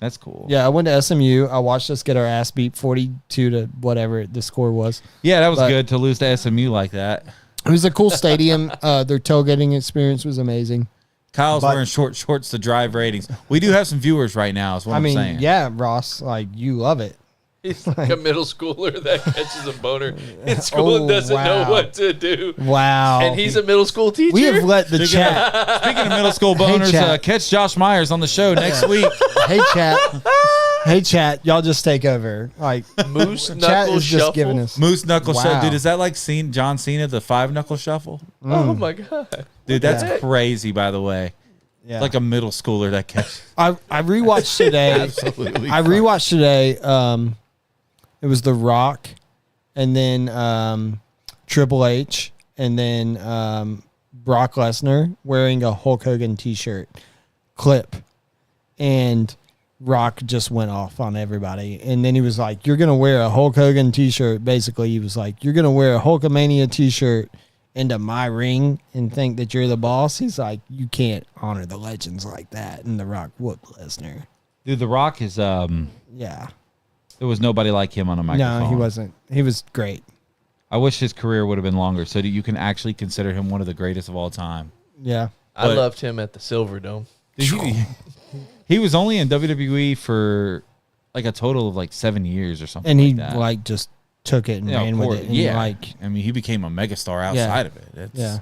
That's cool. Yeah, I went to SMU. I watched us get our ass beat 42 to whatever the score was. Yeah, that was But- good to lose to SMU like that. It was a cool stadium. Their tailgating experience was amazing. Kyle's But- wearing short shorts to drive ratings. We do have some viewers right now, is what I I'm mean, saying. yeah, Ross, like you love it. He's like a middle schooler that catches a boner in school and Oh, doesn't know wow. what to do. Wow. And he's a middle school teacher. we have let the chat. Speaking of middle school boners, chat. catch Josh Myers on the show next week. Hey chat. Hey chat. Y'all just take over. Like Moose chat knuckle is just shuffle. giving us. Moose knuckle Wow. shuffle. Dude, is that like John Cena, the 5 knuckle shuffle? Oh my god! Dude, that's Yeah. crazy, by the way. Yeah. Like a middle schooler that catch. I rewatched today. Absolutely. I rewatched today. It was The Rock, and then Triple H, and then Brock Lesnar wearing a Hulk Hogan T-shirt clip, and Rock just went off on everybody. And then he was like, "You're gonna wear a Hulk Hogan T-shirt." Basically, he was like, "You're gonna wear a Hulkamania T-shirt into my ring and think that you're the boss." He's like, "You can't honor the legends like that." And The Rock whooped Lesnar. Dude, The Rock is Yeah. there was nobody like him on a microphone. No, he wasn't. He was great. I wish his career would have been longer so that you can actually consider him one of the greatest of all time. Yeah. I But- loved him at the Silver Dome. Dude, he was only in WWE for like a total of like 7 years or something And he like that. like just took it and Yeah, of ran with course. it. And Yeah. like I mean, he became a megastar outside of it. It's, yeah.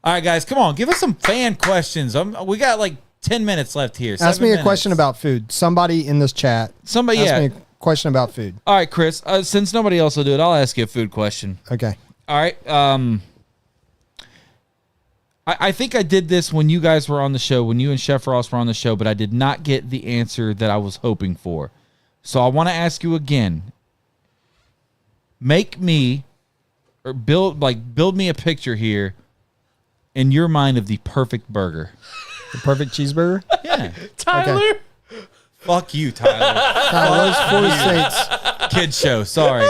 All right, guys, come on. Give us some fan questions. We got like 10 minutes left here. Ask 7 me a minutes. question about food. Somebody in this chat. Somebody, Ask yeah. me a question about food. All right, Chris, since nobody else will do it, I'll ask you a food question. Okay. All right. I think I did this when you guys were on the show, when you and Chef Ross were on the show, but I did not get the answer that I was hoping for. So I want to ask you again. Make me or build me a picture here in your mind of the perfect burger. The perfect cheeseburger. Yeah. Tyler, Fuck you, Tyler. Tyler, those 40 states. Kid show. Sorry.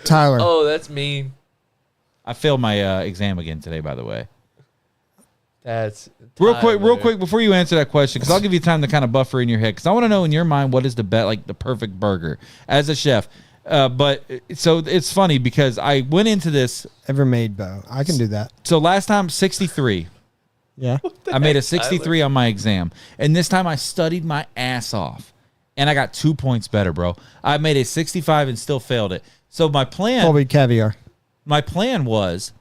Tyler. oh, that's mean. I failed my exam again today, by the way. That's Real Tyler. quick, before you answer that question, because I'll give you time to kind of buffer in your head, because I want to know in your mind what is the the perfect burger as a chef. But so it's funny because I went into this. Ever made Bo. I can do that. So last time 63, Yeah. I made a 63 on my exam, and this time I studied my ass off, and I got 2 points better, bro. I made a 65 and still failed it. So my plan was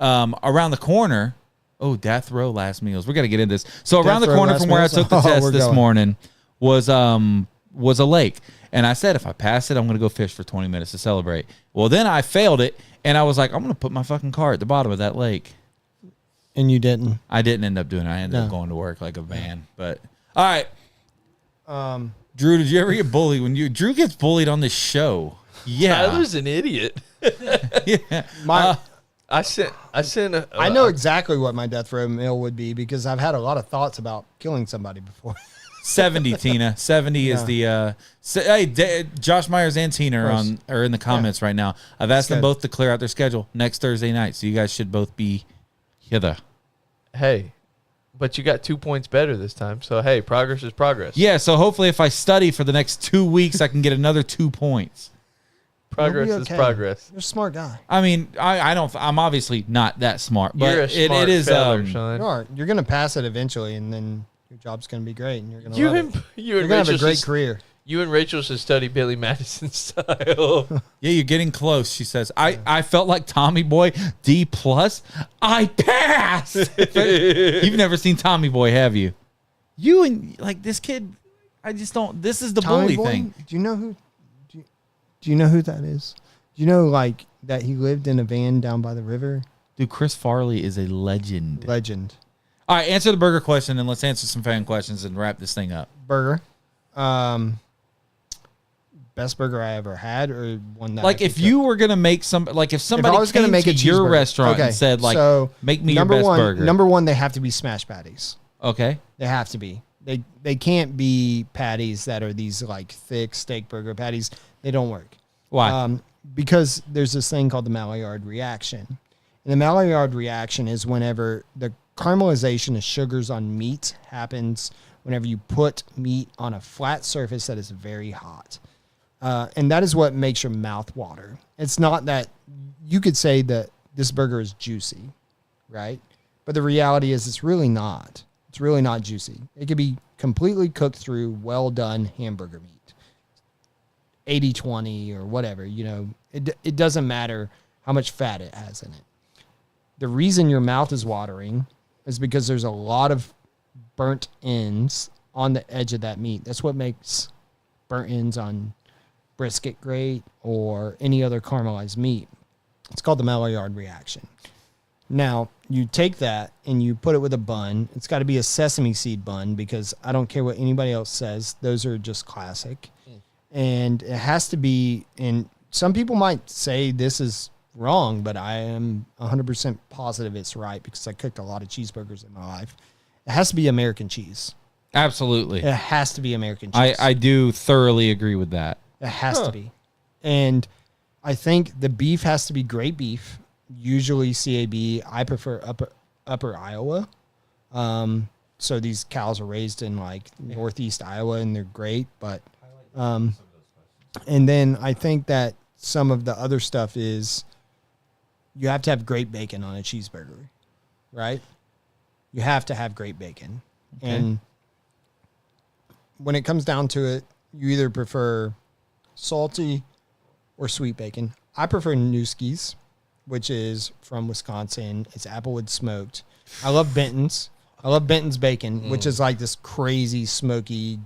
around the corner. Oh, death row last meals. We're gonna get into this. So around the Death row corner last from where I meals? took the Oh, test we're this going. morning was a lake, And I said, if I pass it, I'm going to go fish for 20 minutes to celebrate. Well, then I failed it, and I was like, I'm going to put my fucking car at the bottom of that lake. And you didn't. I didn't end up doing it. I ended up going to work like a man. But, all right. Drew, did you ever get bullied? Drew gets bullied on this show. Yeah. Tyler's an idiot. Yeah. I sent. I know exactly what my death row meal would be because I've had a lot of thoughts about killing somebody before. 70, Tina. 70 is the Josh Myers and Tina are in the comments right now. I've asked them both to clear out their schedule next Thursday night, so you guys should both be hither. Hey, but you got 2 points better this time. So hey, progress is progress. Yeah, so hopefully if I study for the next 2 weeks, I can get another 2 points. Progress is progress. You're a smart guy. I mean, I'm obviously not that smart, but You're a smart it is feller, Sean. You are. You're going to pass it eventually, and then your job's going to be great, and you're going to You're have a great career. You and Rachel should study Billy Madison style. Yeah, you're getting close, she says. I felt like Tommy Boy, D+. I passed. You've never seen Tommy Boy, have you? You and, like, this kid, I just don't, this is the Tommy bully Boy? thing. Do you know who? Do you know who that is? Do you know, like, that he lived in a van down by the river? Dude, Chris Farley is a legend. Legend. All right, answer the burger question, and let's answer some fan questions and wrap this thing up. Burger. Best burger I ever had, or one that Like, if you were going to make some, like, if somebody was came gonna make to a your cheeseburger. restaurant and said, like, so make me your best burger. Number one, they have to be smash patties. Okay. They have to be. They can't be patties that are these, like, thick steak burger patties. They don't work. Why? Because there's this thing called the Maillard reaction. And the Maillard reaction is whenever the caramelization of sugars on meat happens whenever you put meat on a flat surface that is very hot. And that is what makes your mouth water. It's not that you could say that this burger is juicy, right? But the reality is it's really not. It's really not juicy. It could be completely cooked through well done hamburger meat. 80-20 or whatever, it doesn't matter how much fat it has in it. The reason your mouth is watering is because there's a lot of burnt ends on the edge of that meat. That's what makes burnt ends on brisket great or any other caramelized meat. It's called the Maillard reaction. Now, you take that and you put it with a bun. It's got to be a sesame seed bun because I don't care what anybody else says. Those are just classic. And it has to be, and some people might say this is wrong, but I am 100% positive it's right because I cooked a lot of cheeseburgers in my life. It has to be American cheese. Absolutely. It has to be American cheese. I do thoroughly agree with that. It has to be. And I think the beef has to be great beef, usually CAB. I prefer upper Iowa. So these cows are raised in, like, northeast Iowa, and they're great, but and then I think that some of the other stuff is you have to have great bacon on a cheeseburger, right? You have to have great bacon. Okay. And when it comes down to it, you either prefer salty or sweet bacon. I prefer Newski's, which is from Wisconsin. It's applewood smoked. I love Benton's. I love Benton's bacon, which is like this crazy, smoky,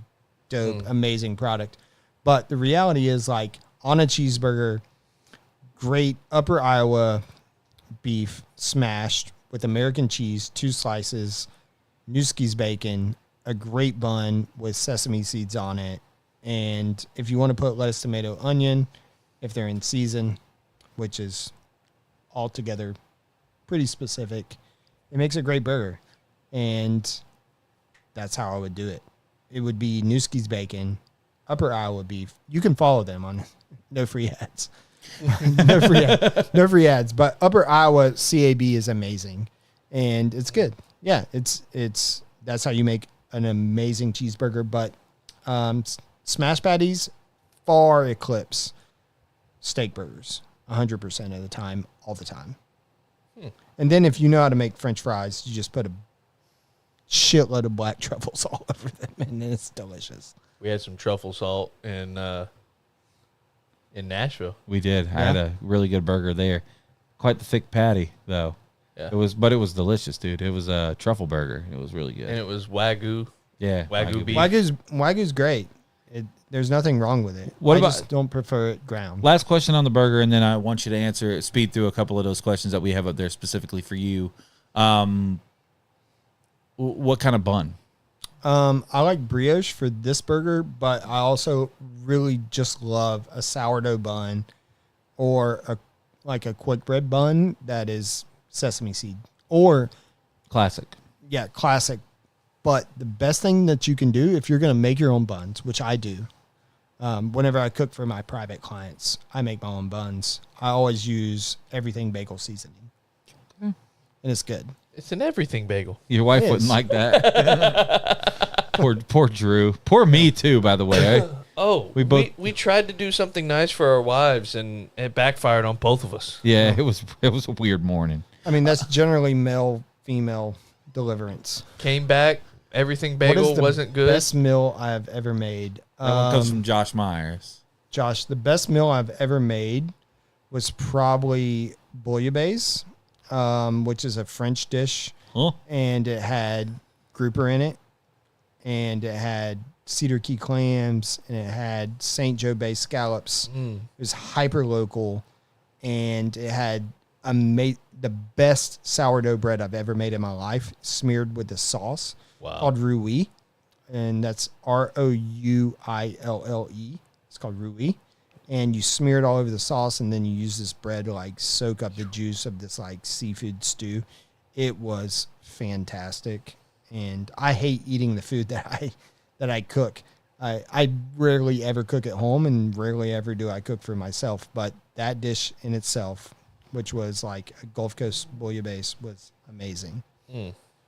dope, amazing product. But the reality is, like, on a cheeseburger, great upper Iowa beef smashed with American cheese, 2 slices, Newski's bacon, a great bun with sesame seeds on it. And if you want to put lettuce, tomato, onion, if they're in season, which is altogether pretty specific, it makes a great burger. And that's how I would do it. It would be Newski's bacon, upper Iowa beef. You can follow them on no free ads. No free ads. But upper Iowa CAB is amazing. And it's good. Yeah, it's that's how you make an amazing cheeseburger. But smash patties far eclipse steak burgers 100% of the time, all the time. And then if you know how to make French fries, you just put a shitload of black truffles all over them, and then it's delicious. We had some truffle salt in Nashville. We did. I had a really good burger there. Quite the thick patty, though. Yeah. It was delicious, dude. It was a truffle burger. It was really good. And it was Wagyu. Yeah. Wagyu beef. Wagyu's great. There's nothing wrong with it. What I about- just don't prefer it ground. Last question on the burger, and then I want you to answer, speed through a couple of those questions that we have up there specifically for you. What kind of bun? I like brioche for this burger, but I also really just love a sourdough bun or a quick bread bun that is sesame seed or Classic. classic. But the best thing that you can do if you're going to make your own buns, which I do, whenever I cook for my private clients, I make my own buns. I always use everything bagel seasoning, and it's good. It's an everything bagel. Your wife It wouldn't is. like that. Poor Drew. Poor me too, by the way. Oh, We both- we tried to do something nice for our wives, and it backfired on both of us. Yeah, it was a weird morning. I mean, that's generally male-female deliverance. Came back, everything What bagel is the wasn't good. best meal I have ever made? That one comes from Josh Myers. Josh, the best meal I've ever made was probably bouillabaisse, which is a French dish, Huh? and it had grouper in it, and it had cedar key clams, and it had St. Joe Bay scallops. It was hyper local, and it had the best sourdough bread I've ever made in my life, smeared with the sauce called roux, and that's Rouille. It's called roux, and you smear it all over the sauce, and then you use this bread to like soak up the juice of this like seafood stew. It was fantastic, and I hate eating the food that I cook. I rarely ever cook at home, and rarely ever do I cook for myself. But that dish in itself, which was like a Gulf Coast bouillabaisse, was amazing.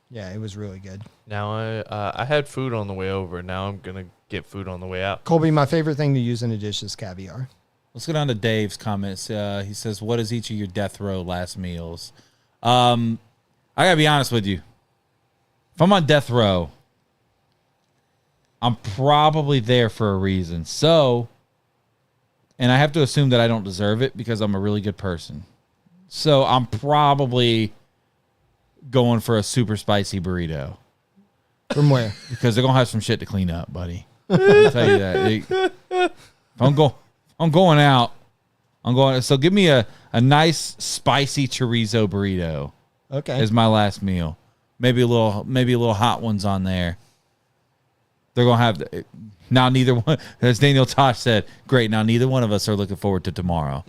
Yeah, it was really good. Now I had food on the way over. Now I'm gonna get food on the way out. Colby, my favorite thing to use in a dish is caviar. Let's get on to Dave's comments. He says, "What is each of your death row last meals?" I gotta be honest with you. If I'm on death row, I'm probably there for a reason. So, and I have to assume that I don't deserve it because I'm a really good person. So I'm probably going for a super spicy burrito From where? because they're gonna have some shit to clean up, buddy. I'll tell you that. If I'm going out. I'm going. So give me a nice spicy chorizo burrito Okay. as my last meal. Maybe a little hot ones on there. They're gonna have now. Neither one, as Daniel Tosh said, great. Now neither one of us are looking forward to tomorrow.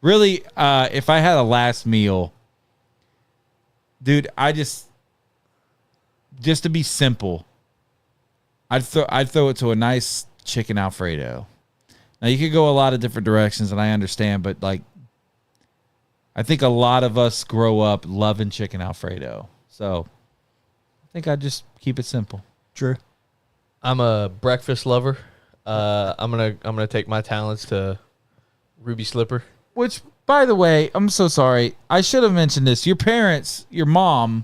Really, if I had a last meal, dude, I just to be simple, I'd throw it to a nice chicken Alfredo. Now you could go a lot of different directions, and I understand, but like, I think a lot of us grow up loving chicken Alfredo, so I think I'd just keep it simple. True. I'm a breakfast lover. I'm gonna take my talents to Ruby Slipper. Which, by the way, I'm so sorry. I should have mentioned this. Your parents, your mom,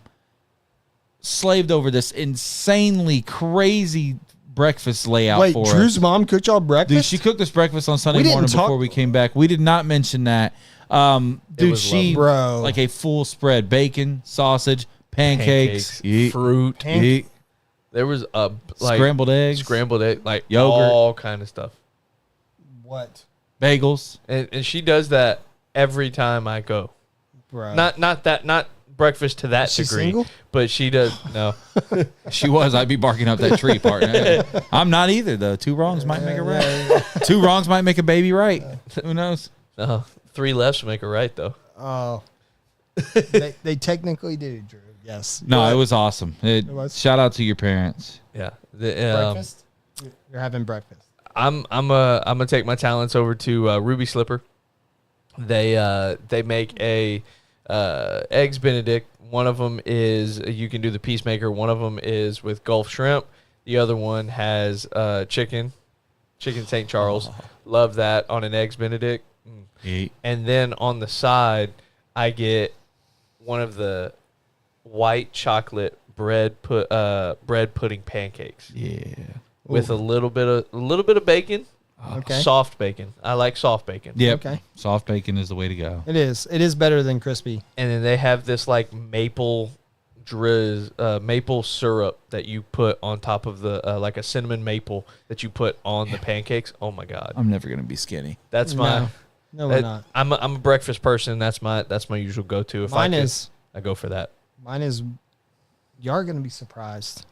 slaved over this insanely crazy breakfast layout Wait, for Drew's us. mom cooked y'all breakfast? Dude, she cooked us breakfast on Sunday We didn't morning talk- before we came back. We did not mention that. Dude, was she Bro. like a full spread: bacon, sausage, pancakes, yeet, fruit. yeet, There was a like scrambled eggs, scrambled egg, like Yogurt. all kind of stuff. What? bagels. And she does that every time I go. Bro. Not breakfast to that Is she degree, single? but she does. No, She was. I'd be barking up that tree, partner. I'm not either, though. Two wrongs might make a right. Two wrongs might make a baby right. Who knows? no. 3 lefts make a right though. Oh. they technically do, Drew. Yes. No, it was awesome. was? Shout out to your parents. Yeah. Breakfast? You're having breakfast. I'm gonna take my talents over to Ruby Slipper. They make a eggs Benedict. One of them is you can do the peacemaker. One of them is with Gulf shrimp. The other one has chicken St. Charles. Love that on an eggs Benedict. Eat. And then on the side, I get one of the white chocolate bread pudding pancakes Yeah. with a little bit of bacon. Okay. Soft bacon. I like soft bacon. Yep. Okay. Soft bacon is the way to go. It is. It is better than crispy. And then they have this like maple maple syrup that you put on top of the like a cinnamon maple that you put on the pancakes. Oh my God, I'm never gonna be skinny. that's my. No, we're not. I'm a breakfast person. That's my usual go to. If Mine I could, is. I go for that. Mine is. You are going to be surprised.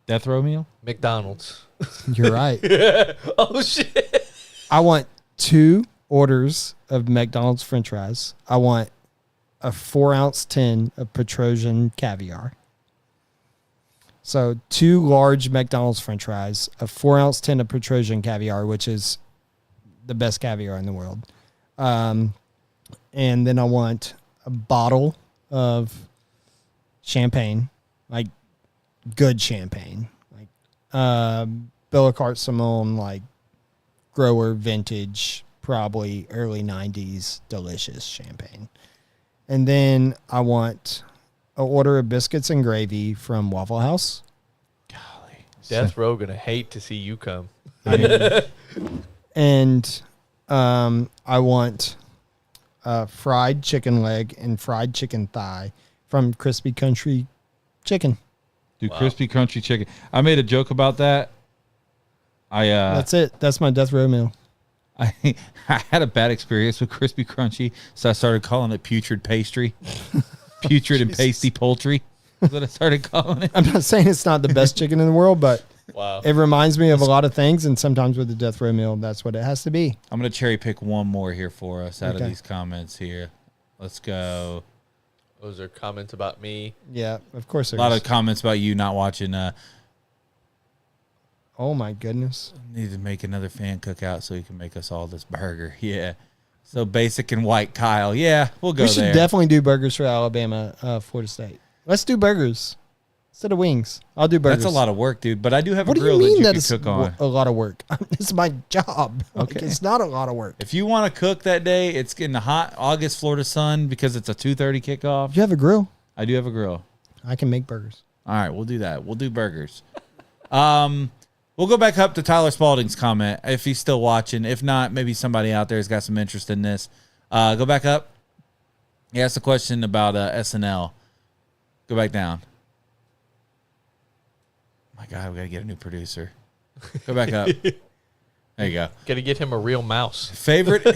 Death row meal. McDonald's. You're right. Oh shit. I want 2 orders of McDonald's French fries. I want a 4-ounce tin of Petrosian caviar. So 2 large McDonald's French fries, a 4-ounce tin of Petrosian caviar, which is the best caviar in the world. And then I want a bottle of champagne, like good champagne, like Bellacart Simone, like grower vintage, probably early 90s, delicious champagne. And then I want an order of biscuits and gravy from Waffle House. Golly. Death Row gonna hate to see you come. And I want fried chicken leg and fried chicken thigh from Crispy Country Chicken. Dude, crispy crunchy chicken. I made a joke about that. That's it. That's my death row meal. I had a bad experience with crispy crunchy, so I started calling it putrid pastry. Putrid and pasty poultry is what I started calling it. I'm not saying it's not the best chicken in the world, but Wow. it reminds me of a lot of things, and sometimes with the death row meal, that's what it has to be. I'm going to cherry pick one more here for us out of Okay. these comments here. Let's go. Those are comments about me. Yeah, of course A there lot is. of comments about you not watching. Oh, my goodness. Need to make another fan cookout so he can make us all this burger. Yeah. So basic and white Kyle. Yeah, we'll go We should there. definitely do burgers for Alabama, Florida State. Let's do burgers instead of wings. I'll do burgers. That's a lot of work, dude. But I do have What a do you grill mean that that you it's can cook on. a lot of work? It's my job. Like, Okay. it's not a lot of work. If you want to cook that day, it's in the hot August Florida sun because it's a 2:30 kickoff. You have a grill. I do have a grill. I can make burgers. All right, we'll do that. We'll do burgers. We'll go back up to Tyler Spalding's comment if he's still watching. If not, maybe somebody out there has got some interest in this. Go back up. He asked a question about SNL. Go back down. My God, we got to get a new producer. Go back up. There you go. Got to get him a real mouse. Favorite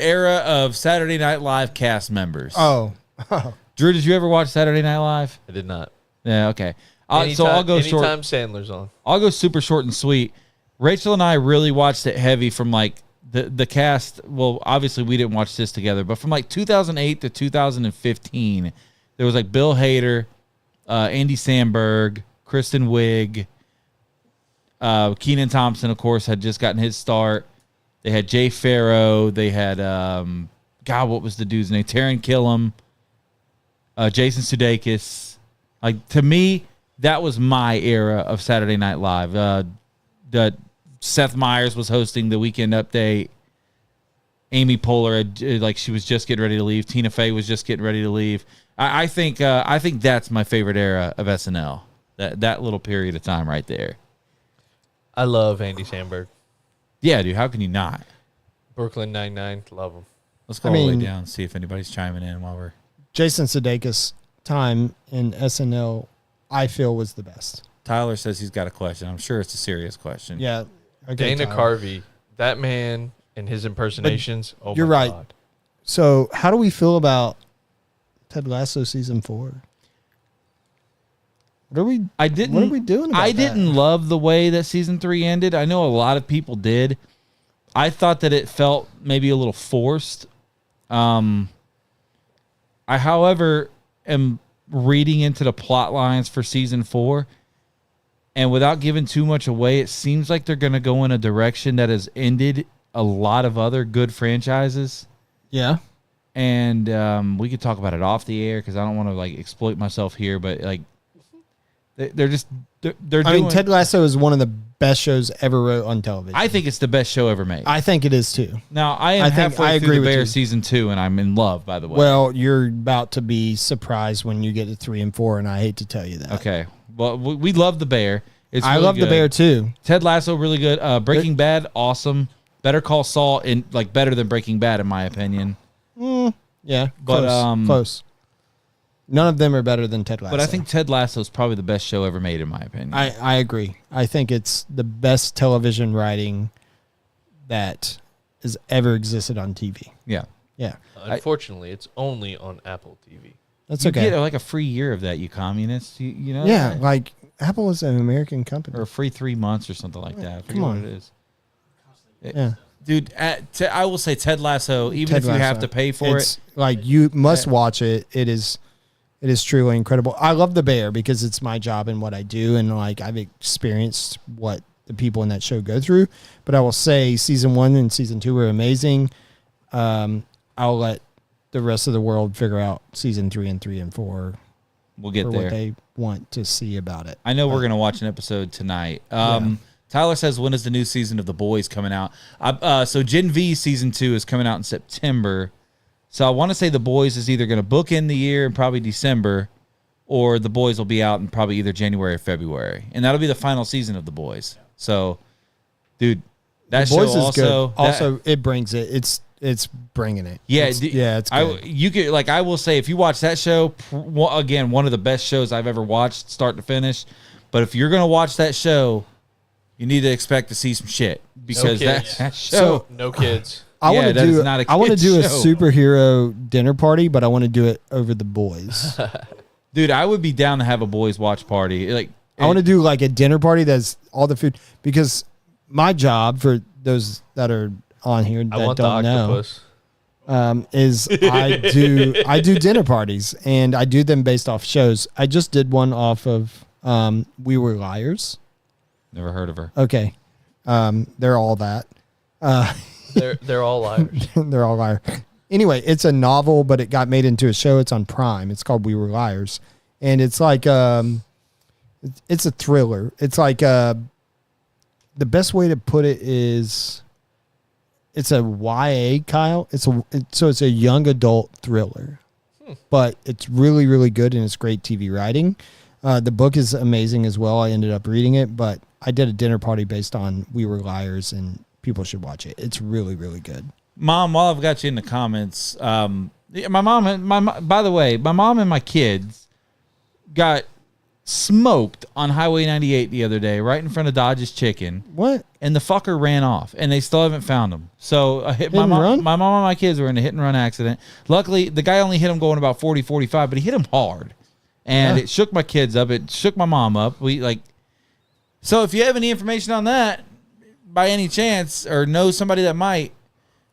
era of Saturday Night Live cast members. Drew, did you ever watch Saturday Night Live? I did not. Yeah, okay. So I'll go short. Anytime Sandler's on. I'll go super short and sweet. Rachel and I really watched it heavy from like the cast. Well, obviously we didn't watch this together, but from like 2008 to 2015, there was like Bill Hader, Andy Samberg, Kristen Wiig, Kenan Thompson, of course, had just gotten his start. They had Jay Farrow. They had God, what was the dude's name? Taron Killam, Jason Sudeikis. Like, to me, that was my era of Saturday Night Live. Seth Meyers was hosting the Weekend Update. Amy Poehler, like, she was just getting ready to leave. Tina Fey was just getting ready to leave. I think that's my favorite era of SNL. That little period of time right there. I love Andy Samberg. Yeah, dude. How can you not? Brooklyn Nine-Nine. Love him. Let's go all the way down and see if anybody's chiming in while we're. Jason Sudeikis' time in SNL, I feel, was the best. Tyler says he's got a question. I'm sure it's a serious question. Yeah. Okay, Dana Tyler. Carvey. That man and his impersonations. Oh, you're my right. God. So, how do we feel about Ted Lasso season 4? What are we doing about I that? didn't love the way that season 3 ended. I know a lot of people did. I thought that it felt maybe a little forced. I, however, am reading into the plot lines for season 4, and without giving too much away, it seems like they're going to go in a direction that has ended a lot of other good franchises. Yeah. And we could talk about it off the air because I don't want to like exploit myself here, but like they're doing. I mean, Ted Lasso is one of the best shows ever wrote on television. I think it's the best show ever made. I think it is too. Now I am halfway I through agree the with Bear you. season 2, and I'm in love. By the way. Well, you're about to be surprised when you get to 3 and 4, and I hate to tell you that. Okay. Well, we love the Bear. It's I really love good. the Bear too. Ted Lasso, really good. Breaking Bad, awesome. Better Call Saul, better than Breaking Bad in my opinion. Yeah, But, close. None of them are better than Ted Lasso. But I think Ted Lasso is probably the best show ever made, in my opinion. I agree. I think it's the best television writing that has ever existed on TV. Yeah. Yeah. Unfortunately, it's only on Apple TV. That's You okay. get like a free year of that, you communists. You know? Yeah, that? like Apple is an American company. Or a free 3 months or something like that. I forget Come on. what it is. Yeah. Dude, I will say Ted Lasso, even Ted if you have Lasso. to pay for It's like you must watch it. It is truly incredible. I love The Bear because it's my job and what I do, and like I've experienced what the people in that show go through. But I will say season 1 and season 2 were amazing. I'll let the rest of the world figure out season 3 and 4 we'll get for there. what they want to see about it. I know we're going to watch an episode tonight. Tyler says, when is the new season of The Boys coming out? So Gen V season 2 is coming out in September. So I want to say The Boys is either going to book in the year in probably December, or The Boys will be out in probably either January or February. And that'll be the final season of The Boys. So, dude, that The Boys show is also... good. Also, it brings it. It's bringing it. Yeah, it's good. You could I will say, if you watch that show, again, one of the best shows I've ever watched, start to finish. But if you're gonna watch that show, you need to expect to see some shit because that show. No kids. I want that to do. is not a I want to kid's do a show. superhero dinner party, but I want to do it over The Boys. Dude, I would be down to have a boys watch party. Like, I want to do like a dinner party that's all the food, because my job, for those that are on here I that want the don't know, octopus. is I do dinner parties, and I do them based off shows. I just did one off of We Were Liars. never heard of her. Okay, they're all that. They're all liars. They're all liars. Anyway, it's a novel, but it got made into a show. It's on Prime. It's called We Were Liars, and it's like it's a thriller. It's like the best way to put it is it's a YA, Kyle. It's a young adult thriller, but it's really, really good, and it's great TV writing. The book is amazing as well. I ended up reading it, but I did a dinner party based on We Were Liars, and people should watch it. It's really, really good. Mom, while I've got you in the comments, my mom, by the way, my mom and my kids got smoked on Highway 98 the other day, right in front of Dodge's Chicken. What? And the fucker ran off, and they still haven't found him. So my and mom run? and my kids were in a hit and run accident. Luckily, the guy only hit him going about 40, 45, but he hit him hard. And it shook my kids up. It shook my mom up. So if you have any information on that, by any chance, or know somebody that might,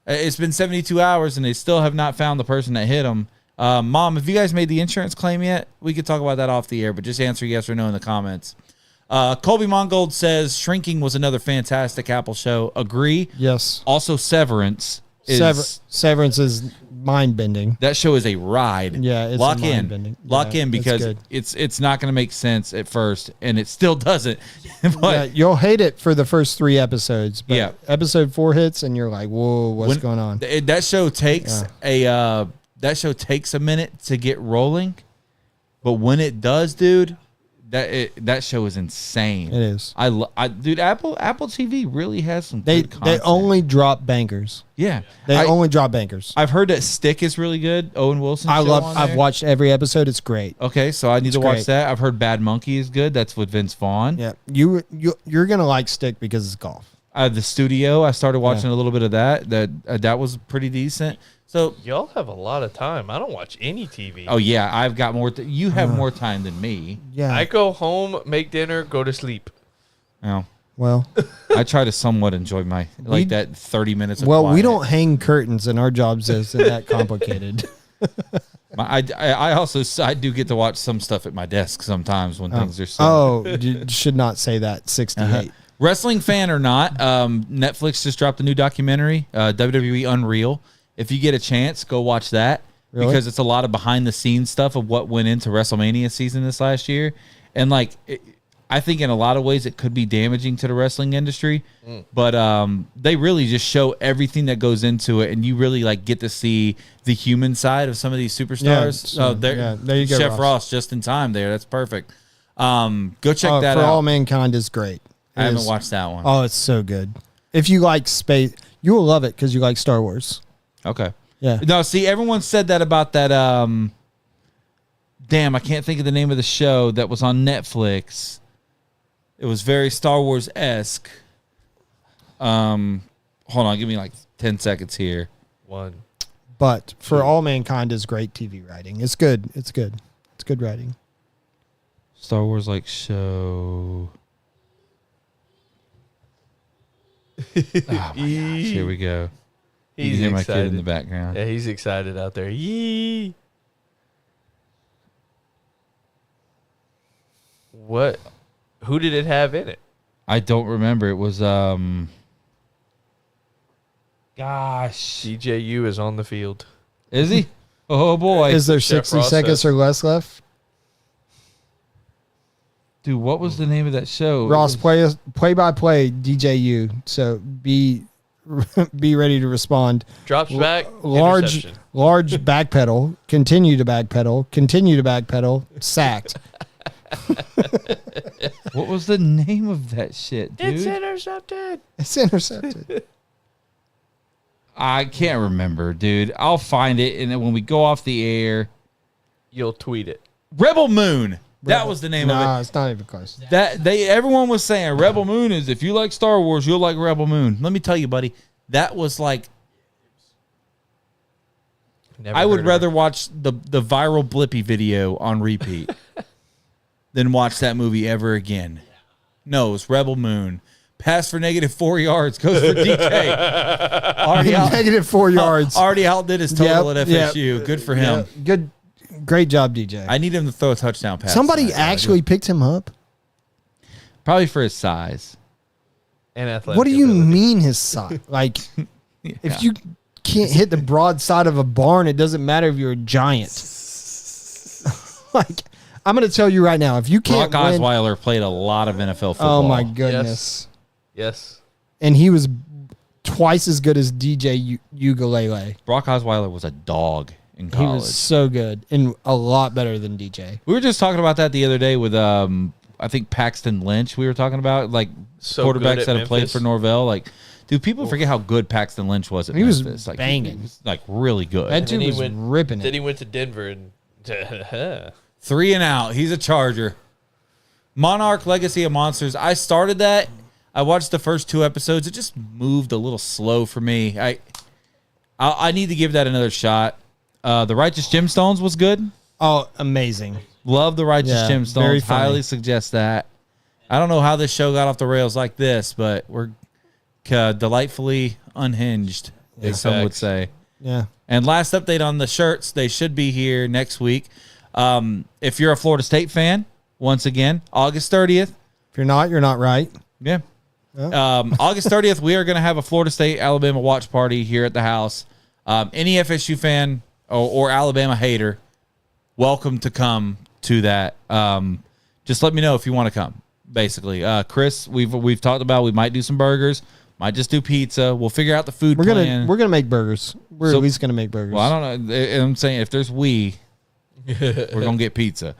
it's been 72 hours and they still have not found the person that hit him. Mom, have you guys made the insurance claim yet? We could talk about that off the air, but just answer yes or no in the comments. Colby Mongold says Shrinking was another fantastic Apple show. Agree. Yes. Also, Severance is Severance is mind bending. that show is a ride. Yeah, it's lock mind-bending. lock Yeah, in it's because good. it's not going to make sense at first, and it still doesn't. But Yeah, you'll hate it for the first 3 episodes. But Yeah. episode 4 hits, and you're like, "Whoa, what's going on?" That show takes a minute to get rolling, but when it does, dude, that show is insane. It is. Dude, Apple TV really has some They good content. only drop bankers. Yeah. They only drop bankers. I've heard that Stick is really good. Owen Wilson. I've watched every episode. It's great. Okay, so I need to watch great. that. I've heard Bad Monkey is good. That's with Vince Vaughn. Yeah, you're gonna like Stick because it's golf. The Studio, I started watching a little bit of that. That was pretty decent. So, Y'all have a lot of time. I don't watch any TV. oh yeah, I've got more. You have more time than me. Yeah. I go home, make dinner, go to sleep. Oh, well, I try to somewhat enjoy my that 30 minutes. Of we quiet. don't hang curtains, and our jobs isn't that complicated. I do get to watch some stuff at my desk sometimes when things are. You should not say that. 68. Wrestling fan or not, Netflix just dropped a new documentary, WWE Unreal. If you get a chance, go watch that. Really? Because it's a lot of behind the scenes stuff of what went into WrestleMania season this last year. And I think in a lot of ways it could be damaging to the wrestling industry, but they really just show everything that goes into it, and you really get to see the human side of some of these superstars. There you go, Chef Ross, just in time there. That's perfect. Go check that For out. All Mankind is great. I haven't watched that one. Oh, it's so good. If you like space, you will love it because you like Star Wars. Okay. Yeah. No, see, everyone said that about that damn, I can't think of the name of the show that was on Netflix. It was very Star Wars-esque. Hold on, give me like 10 seconds here. But For All Mankind is great TV writing. It's good. It's good. It's good writing. Star Wars like show. Oh my gosh, here we go. You can hear my kid in the background. Yeah, he's excited out there. Yee. What? Who did it have in it? I don't remember. It was gosh. DJU is on the field. Is he? Oh boy. Is there Chef 60 Ross seconds says. or less left? Dude, what was the name of that show? Ross, play by play DJU. So be ready to respond. Drops back. Large Interception. backpedal. Continue to backpedal. Continue to backpedal. Sacked. What was the name of that shit, dude? It's intercepted. It's intercepted. I can't remember, dude. I'll find it, and then when we go off the air, You'll tweet it. Rebel Moon. That was the name of Nah, it. it's not even close. Everyone was saying Rebel Moon is if you like Star Wars, you'll like Rebel Moon. Let me tell you, buddy, that was like Never I would heard of rather it. watch the viral Blippy video on repeat than watch that movie ever again. No, it's Rebel Moon. Pass for -4 yards goes for DK. Negative 4 yards. Already outdid his total Yep, at FSU. Good for him. Yeah, good. Great job, DJ. I need him to throw a touchdown pass. Somebody tonight, actually picked him up. probably for his size. And athletic. What do you ability. mean his side? Like, Yeah. if you can't hit the broad side of a barn, it doesn't matter if you're a giant. Like, I'm going to tell you right now, if you can't Brock win, Osweiler played a lot of NFL football. oh my goodness, Yes. and he was twice as good as DJ Ugalele. Brock Osweiler was a dog in He college. was so good and a lot better than DJ. We were just talking about that the other day with I think Paxton Lynch. We were talking about like So good quarterbacks at that have played Memphis. for Norvell. Like, dude, people forget how good Paxton Lynch was at He was Memphis. Like, banging. He was like really good. That dude he was went- ripping Then it. he went to Denver and 3 and out. He's a Charger. Monarch Legacy of Monsters. I started that. I watched the first 2 episodes. It just moved a little slow for me. I need to give that another shot. The Righteous Gemstones was good. Oh, amazing. Love the Righteous Yeah, very Gemstones. funny. Highly suggest that. I don't know how this show got off the rails like this, but we're delightfully unhinged, as some would facts. say. Yeah. And last update on the shirts, they should be here next week. If you're a Florida State fan, once again, August 30th. If you're not, you're not right. Yeah. August 30th, we are going to have a Florida State Alabama watch party here at the house. Any FSU fan or Alabama hater, welcome to come to that. Just let me know if you want to come. Basically, Chris, we've talked about we might do some burgers, might just do pizza. We'll figure out the food We're plan. gonna make burgers. We're So- at least gonna make burgers. Well, I don't know. I'm saying if there's we're gonna get pizza.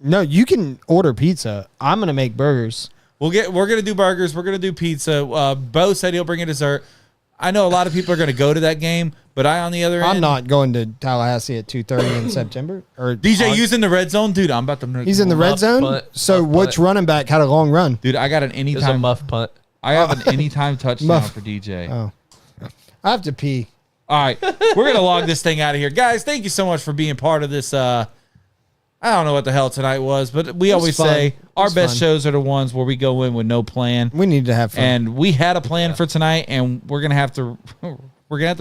No, you can order pizza. I'm gonna make burgers. We're gonna do burgers. We're gonna do pizza. Bo said he'll bring a dessert. I know a lot of people are gonna go to that game, but on the other end, I'm not going to Tallahassee at 2:30 in September. Or DJ August. using the red zone, dude. I'm about to. He's in the red Muff zone. punt, So muff which punt. running back had a long run? Dude, I got an It was a anytime. muff punt. I have an anytime touchdown Muff. for DJ. Oh, I have to pee. All right, we're gonna log this thing out of here, guys. Thank you so much for being part of this. I don't know what the hell tonight was, but we was always fun. say It our was best fun. shows are the ones where we go in with no plan. We need to have fun. And we had a plan for tonight, and we're gonna have to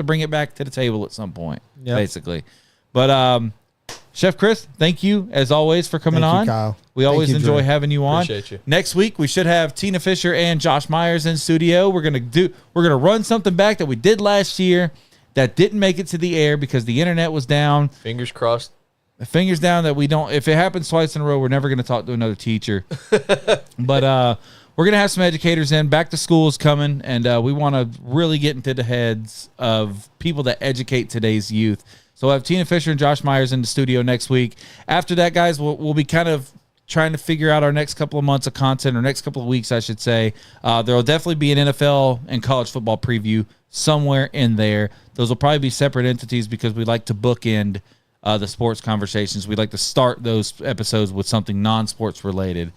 bring it back to the table at some point, Yep. basically. But Chef Chris, thank you as always for coming Thank you, on. Kyle. We Thank always you, enjoy Drew. having you on. Appreciate you. Next week we should have Tina Fisher and Josh Myers in studio. We're gonna run something back that we did last year that didn't make it to the air because the internet was down. Fingers crossed. Fingers down that we don't. If it happens twice in a row, we're never going to talk to another teacher. But we're going to have some educators in. Back to school is coming, and we want to really get into the heads of people that educate today's youth. So we'll have Tina Fisher and Josh Myers in the studio next week. After that, guys, we'll be kind of trying to figure out our next couple of months of content, or next couple of weeks, I should say. There will definitely be an NFL and college football preview somewhere in there. Those will probably be separate entities because we like to bookend the sports conversations. We like to start those episodes with something non-sports related,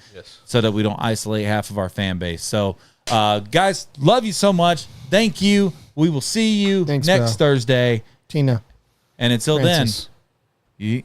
so that we don't isolate half of our fan base. So, guys, love you so much. Thank you. We will see you next bro. Thursday. Tina. And until Francis. then, you